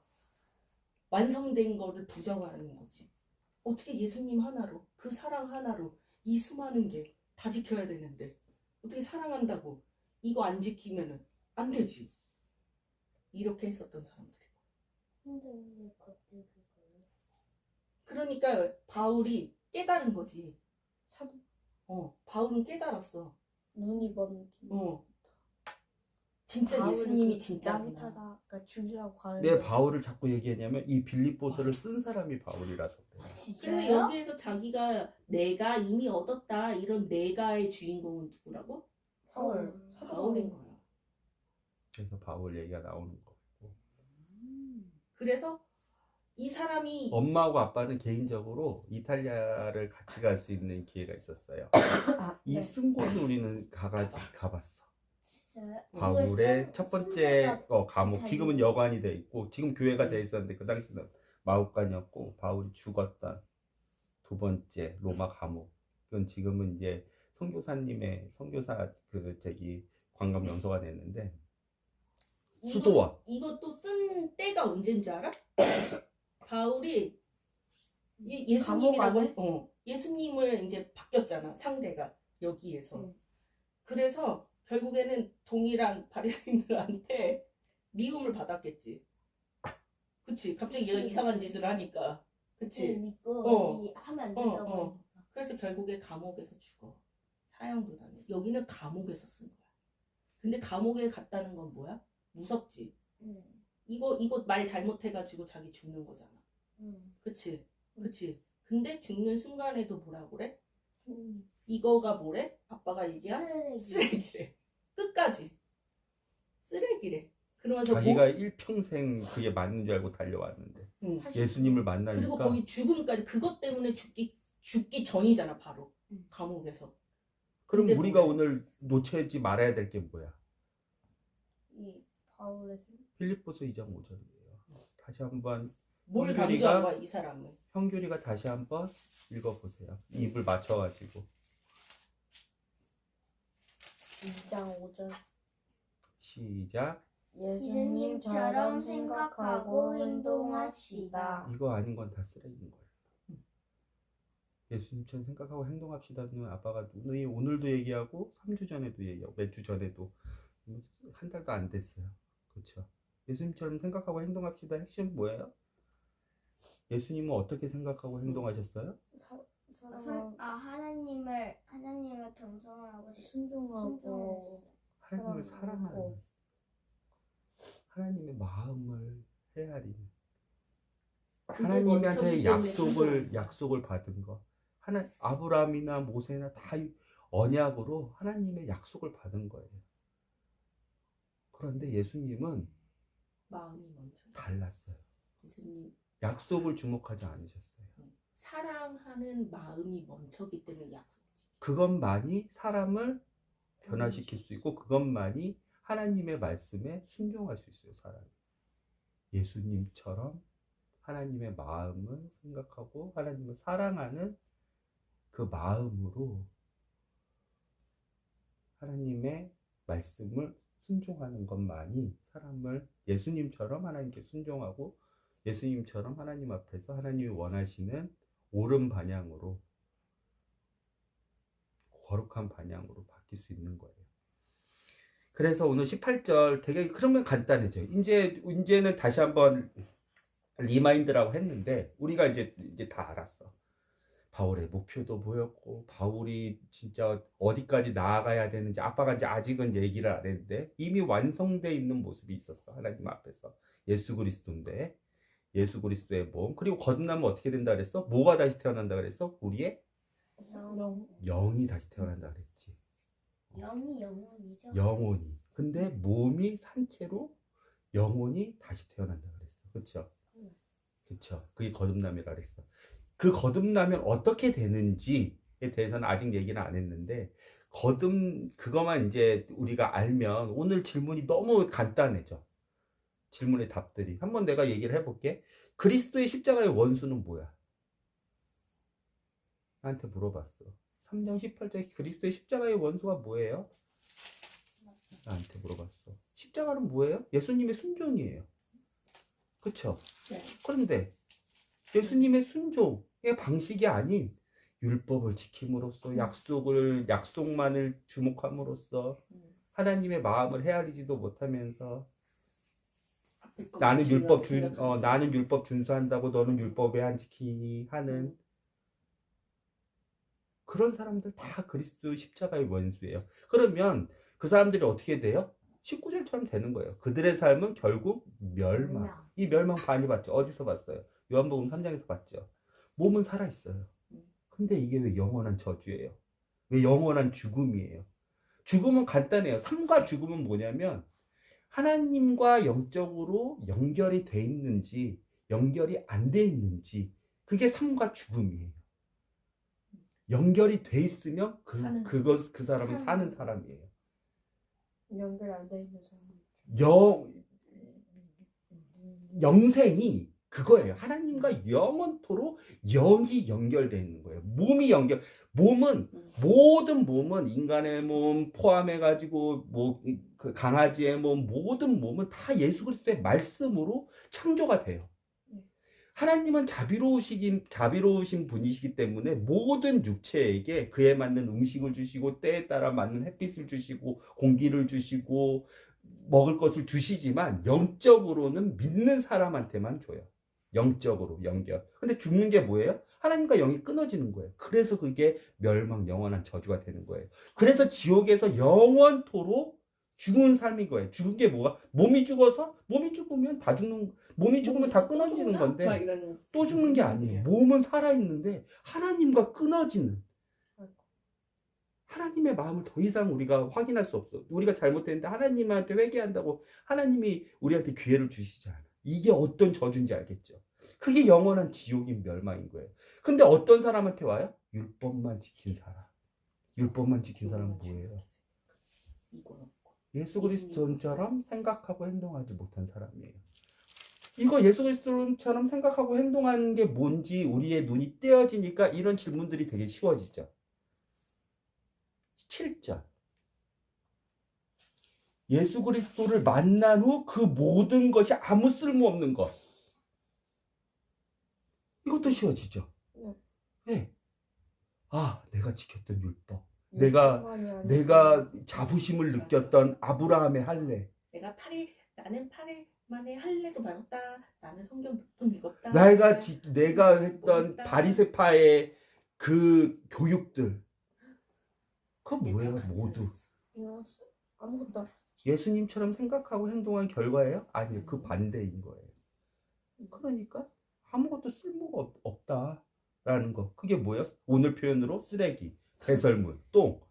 완성된 거를 부정하는 거지. 어떻게 예수님 하나로, 그 사랑 하나로 이 수많은 게 다 지켜야 되는데 어떻게 사랑한다고 이거 안 지키면은 안 되지. 이렇게 했었던 사람들이.
근데 왜 갑자기 그거를?
그러니까 바울이 깨달은 거지.
사도
바울은 깨달았어.
눈이 먼
진짜 예수님이 진짜구나.
낙이 타다 그러니까 죽이려고 가는.
왜 바울을 자꾸 얘기하냐면 이 빌립보서를 쓴 사람이 바울이라서 그래요.
그래서 여기에서 자기가 내가 이미 얻었다 이런 내가의 주인공은 누구라고?
바울.
바울인 거야.
그래서 바울 얘기가 나오는 거고.
그래서 이 사람이
엄마하고 아빠는 개인적으로 이탈리아를 같이 갈 수 있는 기회가 있었어요. 이 쓴 곳을 우리는 가봤어.
진짜요?
바울의 첫 번째 감옥,
이탈리아.
지금은 여관이 돼 있고 지금 교회가 돼 있었는데 그 당시는 마국간이었고 바울이 죽었던 두 번째 로마 감옥. 그건 지금은 이제 선교사님의 선교사 관광 명소가 됐는데 수도원.
이것도 쓴 때가 언제인지 알아? 바울이 예수님이라고 예수님을 이제 바뀌었잖아. 상대가 여기에서. 그래서 결국에는 동일한 바리새인들한테 미움을 받았겠지. 그치? 갑자기 얘가 이상한 짓을 하니까. 그치?
믿고 하면 안 된다고. 하니까.
그래서 결국에 감옥에서 죽어. 사형도 당해. 여기는 감옥에서 쓴 거야. 근데 감옥에 갔다는 건 뭐야? 무섭지. 이거 말 잘못해가지고 자기 죽는 거잖아. 그치? 그치? 근데 죽는 순간에도 뭐라 그래? 이거가 뭐래? 아빠가 얘기한? 쓰레기래. 끝까지. 쓰레기래. 그러면서
자기가 일평생 그게 맞는 줄 알고 달려왔는데 예수님을 만나니까.
그리고 거의 죽음까지 그것 때문에 죽기 전이잖아. 바로 감옥에서.
그럼
근데
우리가
뭐래?
오늘 놓치지 말아야 될 게 뭐야?
이 바울의
필립보서 2장 5절이에요. 다시 한번
뭘
형규리가-
강조한 거야 이 사람은?
형규리가 다시 한번 읽어보세요. 입을 맞춰가지고.
2장 5절.
시작.
예수님처럼 생각하고 행동합시다.
이거 아닌 건 다 쓰레기인 거예요. 예수님처럼 생각하고 행동합시다는 아빠가 오늘도 얘기하고 3주 전에도 얘기하고 몇 주 전에도 한 달도 안 됐어요. 그렇죠? 예수님처럼 생각하고 행동합시다. 핵심 뭐예요? 예수님은 어떻게 생각하고 행동하셨어요?
하나님을 경성하고
순종하고
하나님을 사랑하는, 하나님의 마음을 헤아리는,
그게
하나님한테
원천이기 때문에
약속을 받은 거. 아브라함이나 모세나 다 언약으로 하나님의 약속을 받은 거예요. 그런데 예수님은
마음이 먼저.
달랐어요.
예수님
약속을 주목하지 않으셨어요.
사랑하는 마음이 먼저기 때문에 약속이지.
그것만이 사람을 변화시킬 수 있고 그것만이 하나님의 말씀에 순종할 수 있어요. 사람이. 예수님처럼 하나님의 마음을 생각하고 하나님을 사랑하는 그 마음으로 하나님의 말씀을 순종하는 것만이 사람을 예수님처럼 하나님께 순종하고 예수님처럼 하나님 앞에서 하나님이 원하시는 옳은 방향으로, 거룩한 방향으로 바뀔 수 있는 거예요. 그래서 오늘 18절 되게 그러면 간단해져요. 이제는 다시 한번 리마인드라고 했는데 우리가 이제 다 알았어. 바울의 목표도 보였고 바울이 진짜 어디까지 나아가야 되는지 아빠가 이제 아직은 얘기를 안 했는데 이미 완성되어 있는 모습이 있었어. 하나님 앞에서. 예수 그리스도인데 예수 그리스도의 몸. 그리고 거듭나면 어떻게 된다 그랬어? 뭐가 다시 태어난다 그랬어? 우리의 영이 다시 태어난다 그랬지.
영이 영혼이죠.
영혼이. 근데 몸이 산채로 영혼이 다시 태어난다 그랬어. 그렇죠? 그렇죠. 그게 거듭남이라 그랬어. 그 거듭나면 어떻게 되는지에 대해서는 아직 얘기는 안 했는데 그거만 이제 우리가 알면 오늘 질문이 너무 간단해져. 질문의 답들이. 한번 내가 얘기를 해볼게. 그리스도의 십자가의 원수는 뭐야? 나한테 물어봤어. 3장 18절에 그리스도의 십자가의 원수가 뭐예요? 나한테 물어봤어. 십자가는 뭐예요? 예수님의 순종이에요. 그쵸?
네.
그런데 예수님의 순종의 방식이 아닌 율법을 지킴으로써 약속만을 주목함으로써 하나님의 마음을 헤아리지도 못하면서 나는 율법 준수한다고 너는 율법에 안 지키니 하는 그런 사람들 다 그리스도 십자가의 원수예요. 그러면 그 사람들이 어떻게 돼요? 19절처럼 되는 거예요. 그들의 삶은 결국 멸망. 이 멸망 많이 봤죠. 어디서 봤어요? 요한복음 3장에서 봤죠. 몸은 살아있어요. 근데 이게 왜 영원한 저주예요? 왜 영원한 죽음이에요? 죽음은 간단해요. 삶과 죽음은 뭐냐면 하나님과 영적으로 연결이 돼 있는지 연결이 안 돼 있는지 그게 삶과 죽음이에요. 연결이 돼 있으면 그 사람은 사는 사람이에요.
연결 안 돼 있는 사람.
영생이 그거예요. 하나님과 영원토록 영이 연결되어 있는 거예요. 모든 몸은 인간의 몸 포함해가지고 그 강아지의 몸 모든 몸은 다 예수 그리스도의 말씀으로 창조가 돼요. 하나님은 자비로우신 분이시기 때문에 모든 육체에게 그에 맞는 음식을 주시고 때에 따라 맞는 햇빛을 주시고 공기를 주시고 먹을 것을 주시지만 영적으로는 믿는 사람한테만 줘요. 영적으로 연결. 근데 죽는 게 뭐예요? 하나님과 영이 끊어지는 거예요. 그래서 그게 멸망, 영원한 저주가 되는 거예요. 그래서 지옥에서 영원토록 죽은 삶인 거예요. 죽은 게 뭐가? 몸이 죽으면 다 끊어지는 건데 또 죽는 게 아니에요. 몸은 살아있는데 하나님과 끊어지는 하나님의 마음을 더 이상 우리가 확인할 수 없어. 우리가 잘못했는데 하나님한테 회개한다고 하나님이 우리한테 기회를 주시지 않아. 이게 어떤 저주인지 알겠죠? 그게 영원한 지옥인 멸망인 거예요. 근데 어떤 사람한테 와요? 율법만 지킨 사람. 율법만 지킨 사람은 뭐예요? 예수 그리스도처럼 생각하고 행동하지 못한 사람이에요. 이거 예수 그리스도처럼 생각하고 행동하는 게 뭔지 우리의 눈이 떼어지니까 이런 질문들이 되게 쉬워지죠. 7절. 예수 그리스도를 만난 후 그 모든 것이 아무 쓸모없는 것. 이것도 쉬워지죠. 왜? 내가 지켰던 율법. 내가 자부심을 느꼈던 아브라함의 할례.
나는 8일 만에 할례도 받았다. 나는 성경 몇 번 읽었다.
내가 했던 바리새파의 그 교육들. 그거 뭐예요? 모두.
아무것도.
예수님처럼 생각하고 행동한 결과예요? 아니요. 그 반대인 거예요. 그러니까 아무것도 쓸모가 없다라는 거. 그게 뭐예요? 오늘 표현으로 쓰레기, 배설물, 똥.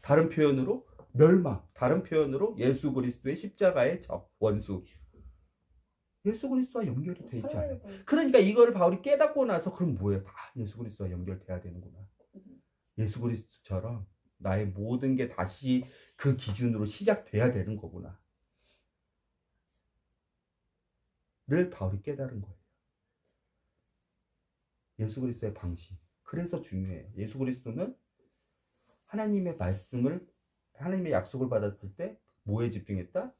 다른 표현으로 멸망. 다른 표현으로 예수 그리스도의 십자가의 원수. 예수 그리스도와 연결이 돼 있지 않아요. 그러니까 이거를 바울이 깨닫고 나서 그럼 뭐예요? 다 예수 그리스도와 연결돼야 되는구나. 예수 그리스도처럼 나의 모든 게 다시 그 기준으로 시작돼야 되는 거구나. 를 바울이 깨달은 거예요. 예수 그리스도의 방식. 그래서 중요해요. 예수 그리스도는 하나님의 말씀을 하나님의 약속을 받았을 때 뭐에 집중했다?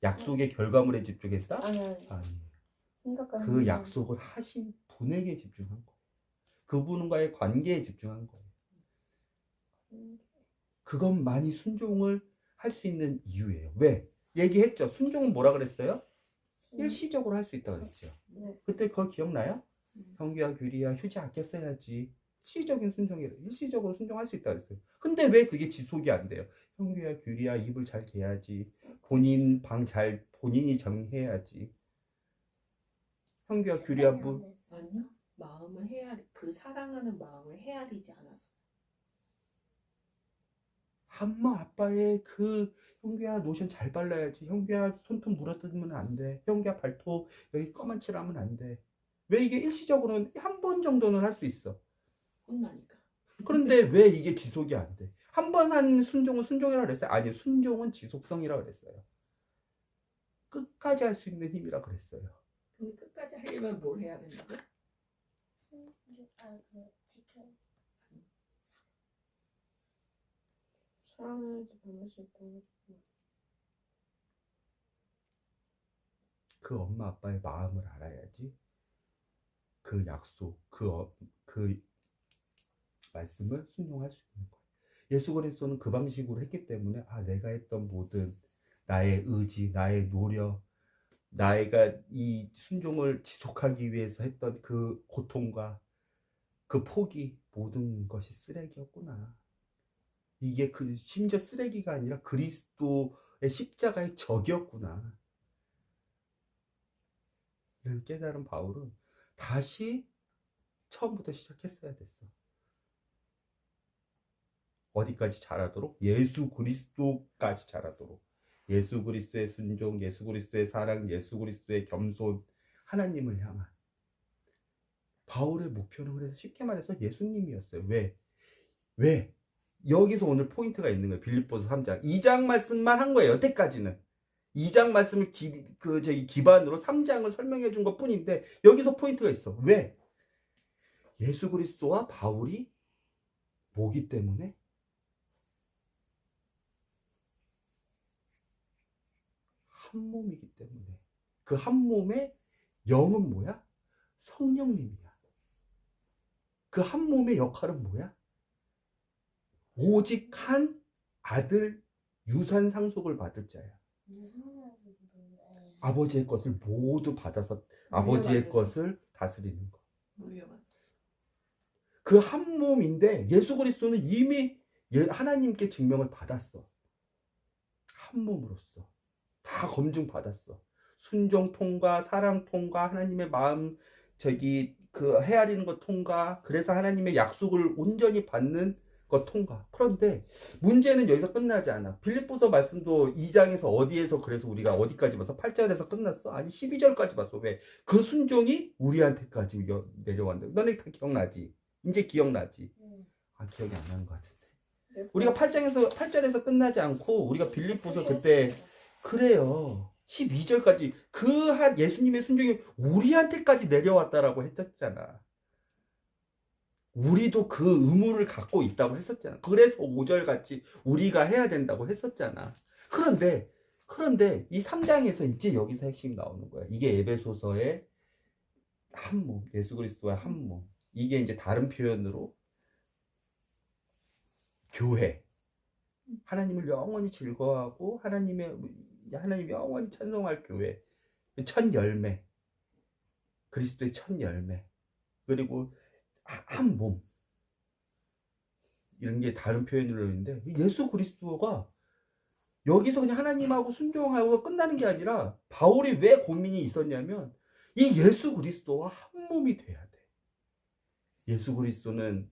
약속의 결과물에 집중했다?
아니
아니.
생각하는
그 약속을 하신 분에게 집중한 거예요. 그분과의 관계에 집중한 거예요. 그것만이 순종을 할 수 있는 이유예요. 왜? 얘기했죠. 순종은 뭐라 그랬어요? 일시적으로 할 수 있다고 그랬죠.
네.
그때 그거 기억나요? 형규야, 규리야, 휴지 아껴 써야지. 일시적인 순종이래. 일시적으로 순종할 수 있다고 그랬어요. 근데 왜 그게 지속이 안 돼요? 형규야, 규리야, 이불 잘 개야지. 본인 방 잘 본인이 정리해야지. 형규야, 규리야, 뭐
아니 마음을 그 사랑하는 마음을 헤아리지 않아서.
엄마 아빠의 그 형규야 로션 잘 발라야지. 형규야 손톱 물어뜯으면 안 돼. 형규야 발톱 여기 검은 칠하면 안 돼. 왜 이게 일시적으로는 한 번 정도는 할 수 있어.
혼나니까.
그런데 왜 이게 지속이 안 돼? 한 번 한 순종은 순종이라고 그랬어요? 아니요, 순종은 지속성이라고 그랬어요. 끝까지 할 수 있는 힘이라고 그랬어요.
근데 끝까지 하려면 뭘 해야 된다고?
지켜.
사랑해야지 변할 수 있다고.
그 엄마 아빠의 마음을 알아야지 그 약속, 그 말씀을 순종할 수 있는 거예요. 예수 그리스도는 그 방식으로 했기 때문에 내가 했던 모든 나의 의지, 나의 노력, 나가 이 순종을 지속하기 위해서 했던 그 고통과 그 포기, 모든 것이 쓰레기였구나. 이게 심지어 쓰레기가 아니라 그리스도의 십자가의 적이었구나. 를 깨달은 바울은 다시 처음부터 시작했어야 됐어. 어디까지 자라도록? 예수 그리스도까지 자라도록. 예수 그리스도의 순종, 예수 그리스도의 사랑, 예수 그리스도의 겸손, 하나님을 향한. 바울의 목표는 그래서 쉽게 말해서 예수님이었어요. 왜? 여기서 오늘 포인트가 있는 거예요. 빌립보서 3장. 2장 말씀만 한 거예요. 여태까지는. 2장 말씀을 기반으로 3장을 설명해 준 것 뿐인데 여기서 포인트가 있어. 왜? 예수 그리스도와 바울이 뭐기 때문에? 한 몸이기 때문에. 그 한 몸의 영은 뭐야? 성령님이야. 그 한 몸의 역할은 뭐야? 오직 한 아들 유산 상속을 받을 자야. 아버지의 것을 모두 받아서 아버지의 것을 다스리는 거.
물려받.
그 한 몸인데 예수 그리스도는 이미 하나님께 증명을 받았어. 한 몸으로서 다 검증 받았어. 순종 통과, 사랑 통과, 하나님의 마음 헤아리는 것 통과, 그래서 하나님의 약속을 온전히 받는 것 통과. 그런데 문제는 여기서 끝나지 않아. 빌립보서 말씀도 2장에서 어디에서 그래서 우리가 어디까지 봤어? 8절에서 끝났어? 아니 12절까지 봤어. 왜? 그 순종이 우리한테까지 내려왔는데. 너네 다 기억나지? 이제 기억나지? 기억이 안 나는 것 같은데. 우리가 8절에서 끝나지 않고 우리가 빌립보서 그때 그래요. 12절까지 그 예수님의 순종이 우리한테까지 내려왔다라고 했었잖아. 우리도 그 의무를 갖고 있다고 했었잖아. 그래서 5절 같이 우리가 해야 된다고 했었잖아. 그런데 이 3장에서 이제 여기서 핵심이 나오는 거야. 이게 에베소서의 한 몸, 예수 그리스도의 한 몸. 이게 이제 다른 표현으로 교회. 하나님을 영원히 즐거워하고 하나님 영원히 찬송할 교회. 첫 열매. 그리스도의 첫 열매. 그리고 한 몸. 이런 게 다른 표현으로 있는데 예수 그리스도가 여기서 그냥 하나님하고 순종하고 끝나는 게 아니라 바울이 왜 고민이 있었냐면 이 예수 그리스도와 한 몸이 돼야 돼. 예수 그리스도는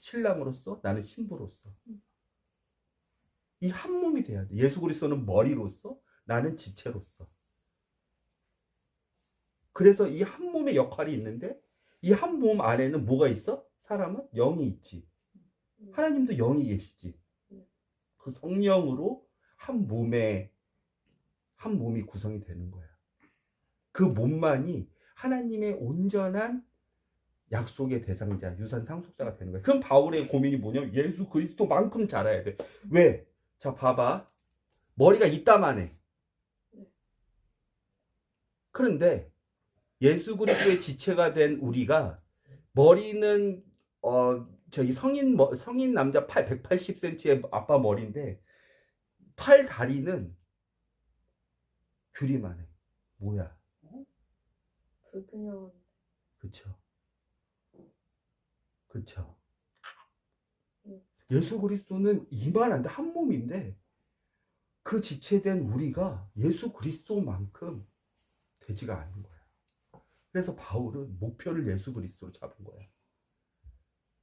신랑으로서 나는 신부로서 이 한 몸이 돼야 돼. 예수 그리스도는 머리로서 나는 지체로서. 그래서 이 한 몸의 역할이 있는데 이 한 몸 안에는 뭐가 있어? 사람은 영이 있지. 하나님도 영이 계시지. 그 성령으로 한 몸이 구성이 되는 거야. 그 몸만이 하나님의 온전한 약속의 대상자, 유산 상속자가 되는 거야. 그럼 바울의 고민이 뭐냐면 예수 그리스도만큼 자라야 돼. 왜? 자, 봐봐. 머리가 이따만해. 그런데 예수 그리스도의 지체가 된 우리가 머리는 저기 성인 남자 180cm의 아빠 머리인데 팔 다리는 귤이만해. 뭐야?
불균형.
그쵸? 그쵸? 예수 그리스도는 이만한데 한 몸인데 그 지체된 우리가 예수 그리스도만큼 되지가 않은 거야. 그래서 바울은 목표를 예수 그리스도로 잡은 거야.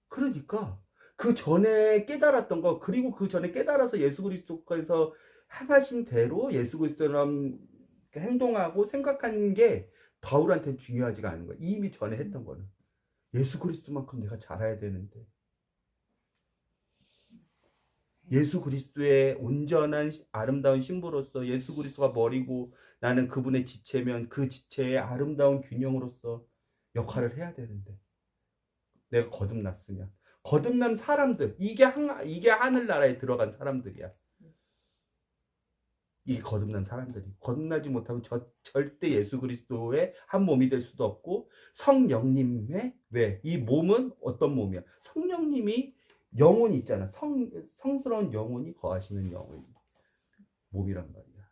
그러니까 그 전에 깨달았던 거, 그리고 그 전에 깨달아서 예수 그리스도께서 행하신 대로 예수 그리스도처럼 행동하고 생각한 게 바울한테는 중요하지가 않은 거야. 이미 전에 했던 거는. 예수 그리스도만큼 내가 잘해야 되는데. 예수 그리스도의 온전한 아름다운 신부로서 예수 그리스도가 머리고 나는 그분의 지체면 그 지체의 아름다운 균형으로서 역할을 해야 되는데 내가 거듭났으면 거듭난 사람들 이게 하늘나라에 들어간 사람들이야. 이게 거듭난 사람들이 거듭나지 못하면 절대 예수 그리스도의 한 몸이 될 수도 없고 성령님의 왜? 이 몸은 어떤 몸이야? 성령님이 영혼이 있잖아. 성스러운 영혼이 거하시는 영혼 몸이란 말이야.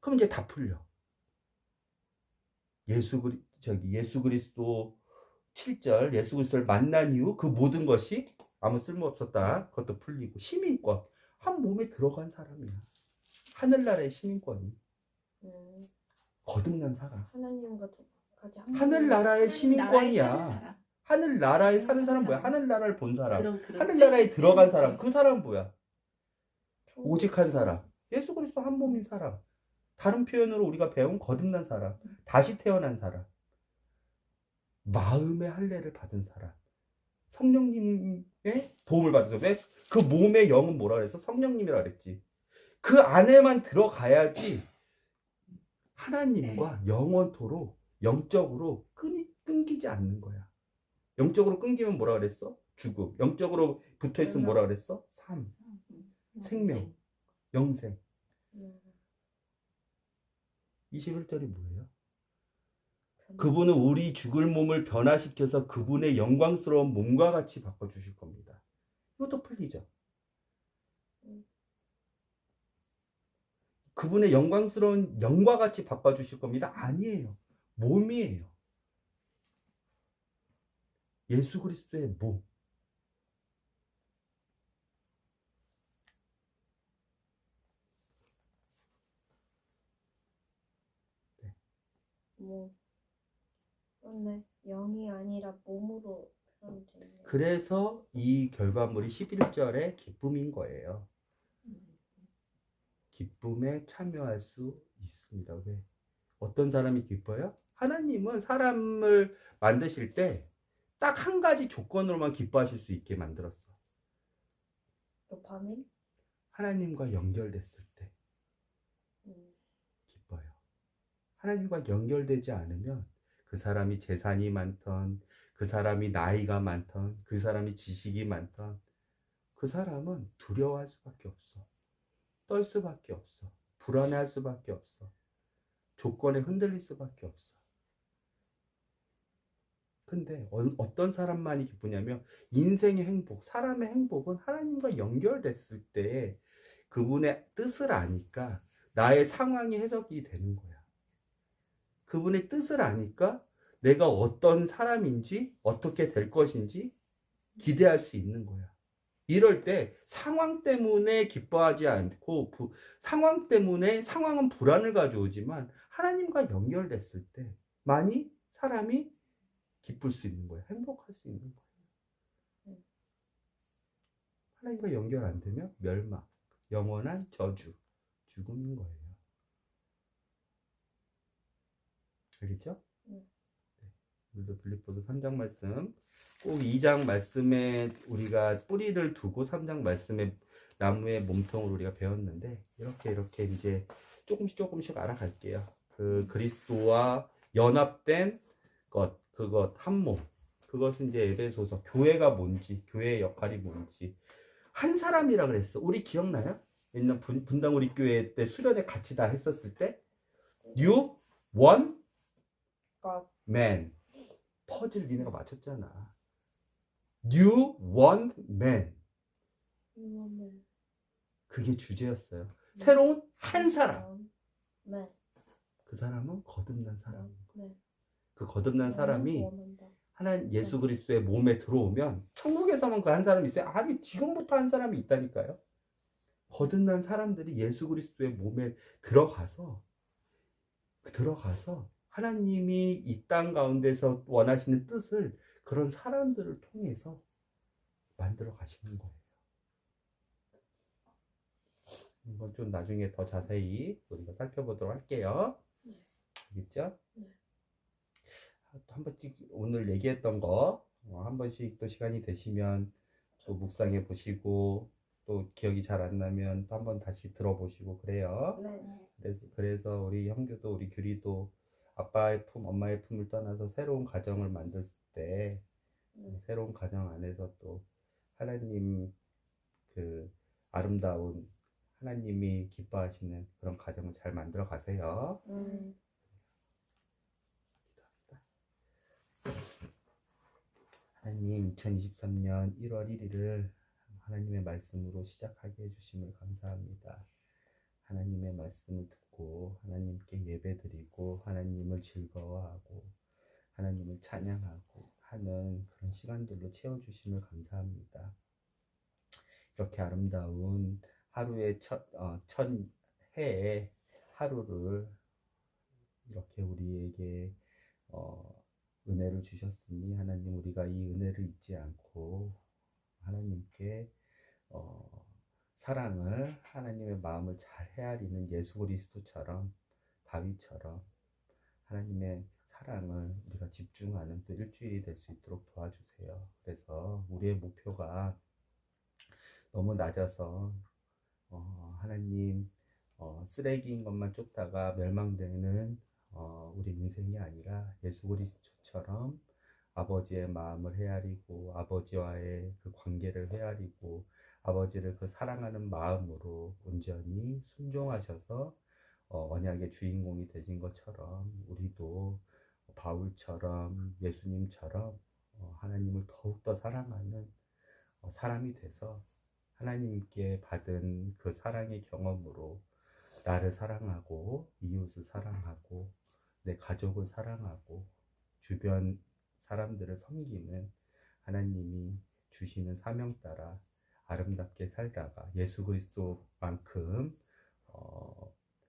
그럼 이제 다 풀려. 예수 그리스도 7절 예수 그리스도를 만난 이후 그 모든 것이 아무 쓸모 없었다. 그것도 풀리고 시민권 한 몸에 들어간 사람이야. 하늘나라의 시민권이 거듭난 사람.
하나님과 같이 한
하늘나라의 시민권이야. 하늘나라에 사는 사람 뭐야? 하늘나라를 본 사람. 하늘나라에 들어간 사람. 그 사람 뭐야? 오직 한 사람. 예수 그리스도 한 몸인 사람. 다른 표현으로 우리가 배운 거듭난 사람. 다시 태어난 사람. 마음의 할례를 받은 사람. 성령님의 도움을 받아서 왜? 그 몸의 영은 뭐라 그랬어? 성령님이라 그랬지. 그 안에만 들어가야지 하나님과 영원토록 영적으로 끊기지 않는 거야. 영적으로 끊기면 뭐라 그랬어? 죽음. 영적으로 붙어있으면 뭐라 그랬어? 삶, 생명, 영생. 21절이 뭐예요? 그분은 우리 죽을 몸을 변화시켜서 그분의 영광스러운 몸과 같이 바꿔주실 겁니다. 이것도 풀리죠? 그분의 영광스러운 영과 같이 바꿔주실 겁니다. 아니에요. 몸이에요. 예수 그리스도의 몸. 네.
그런데 영이 아니라 몸으로 표현되는.
그래서 이 결과물이 11절의 기쁨인 거예요. 기쁨에 참여할 수 있습니다. 왜? 어떤 사람이 기뻐요? 하나님은 사람을 만드실 때 딱 한 가지 조건으로만 기뻐하실 수 있게 만들었어.
도파민?
하나님과 연결됐을 때 기뻐요. 하나님과 연결되지 않으면 그 사람이 재산이 많던, 그 사람이 나이가 많던, 그 사람이 지식이 많던 그 사람은 두려워할 수밖에 없어. 떨 수밖에 없어. 불안해할 수밖에 없어. 조건에 흔들릴 수밖에 없어. 근데 어떤 사람만이 기쁘냐면 인생의 행복, 사람의 행복은 하나님과 연결됐을 때 그분의 뜻을 아니까 나의 상황이 해석이 되는 거야. 그분의 뜻을 아니까 내가 어떤 사람인지 어떻게 될 것인지 기대할 수 있는 거야. 이럴 때 상황 때문에 기뻐하지 않고 상황 때문에 상황은 불안을 가져오지만 하나님과 연결됐을 때 많이 사람이 기쁠 수 있는 거야. 행복할 수 있는 거야. 하나님과 연결 안 되면 멸망, 영원한 저주, 죽음인 거예요. 알겠죠? 네. 오늘도 빌립보서 3장 말씀, 꼭 2장 말씀에 우리가 뿌리를 두고 3장 말씀에 나무의 몸통을 우리가 배웠는데 이렇게 이제 조금씩 알아갈게요. 그 그리스도와 연합된 그것 한 몸. 그것은 이제 에베소서 교회가 뭔지, 교회의 역할이 뭔지. 한 사람이라 그랬어. 우리 기억나요? 옛날 분당 우리 교회 때 수련회 같이 다 했었을 때 You one
God.
man. 퍼즐 니네가 맞췄잖아. You one man.
이거는
그게 주제였어요. 새로운 한 사람.
네.
그 사람은 거듭난 사람.
네.
그 거듭난 사람이
원한다.
하나님 예수 그리스도의 몸에 들어오면 천국에서만 그 한 사람이 있어요. 아니 지금부터 한 사람이 있다니까요. 거듭난 사람들이 예수 그리스도의 몸에 들어가서 하나님이 이 땅 가운데서 원하시는 뜻을 그런 사람들을 통해서 만들어 가시는 거예요. 이건 좀 나중에 더 자세히 우리가 살펴보도록 할게요. 알겠죠?
네.
한 번씩 오늘 얘기했던 거 한 번씩 또 시간이 되시면 또 묵상해 보시고 또 기억이 잘 안 나면 또 한 번 다시 들어보시고 그래요.
네.
그래서 우리 형규도 우리 규리도 아빠의 품, 엄마의 품을 떠나서 새로운 가정을 만들 때 새로운 가정 안에서 또 하나님 그 아름다운 하나님이 기뻐하시는 그런 가정을 잘 만들어 가세요. 하나님 2023년 1월 1일을 하나님의 말씀으로 시작하게 해주심을 감사합니다. 하나님의 말씀을 듣고 하나님께 예배드리고 하나님을 즐거워하고 하나님을 찬양하고 하는 그런 시간들로 채워주심을 감사합니다. 이렇게 아름다운 하루의 첫 해의 하루를 이렇게 우리에게 은혜를 주셨으니 하나님 우리가 이 은혜를 잊지 않고 하나님께 사랑을 하나님의 마음을 잘 헤아리는 예수 그리스도처럼 다윗처럼 하나님의 사랑을 우리가 집중하는 또 일주일이 될 수 있도록 도와주세요. 그래서 우리의 목표가 너무 낮아서 하나님 쓰레기인 것만 쫓다가 멸망되는 우리 인생이 아니라 예수 그리스도처럼 아버지의 마음을 헤아리고 아버지와의 그 관계를 헤아리고 아버지를 그 사랑하는 마음으로 온전히 순종하셔서 언약의 주인공이 되신 것처럼 우리도 바울처럼 예수님처럼 하나님을 더욱더 사랑하는 사람이 돼서 하나님께 받은 그 사랑의 경험으로 나를 사랑하고 이웃을 사랑하고 내 가족을 사랑하고 주변 사람들을 섬기는 하나님이 주시는 사명 따라 아름답게 살다가 예수 그리스도만큼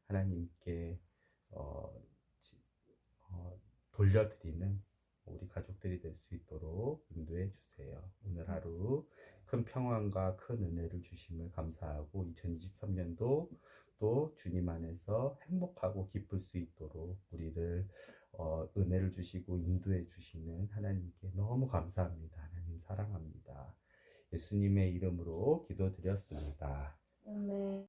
하나님께 돌려드리는 우리 가족들이 될 수 있도록 인도해 주세요. 오늘 하루 큰 평안과 큰 은혜를 주심을 감사하고 2023년도 또 주님 안에서 행복하고 기쁠 수 있도록 우리를 은혜를 주시고 인도해 주시는 하나님께 너무 감사합니다. 하나님 사랑합니다. 예수님의 이름으로 기도드렸습니다.
네.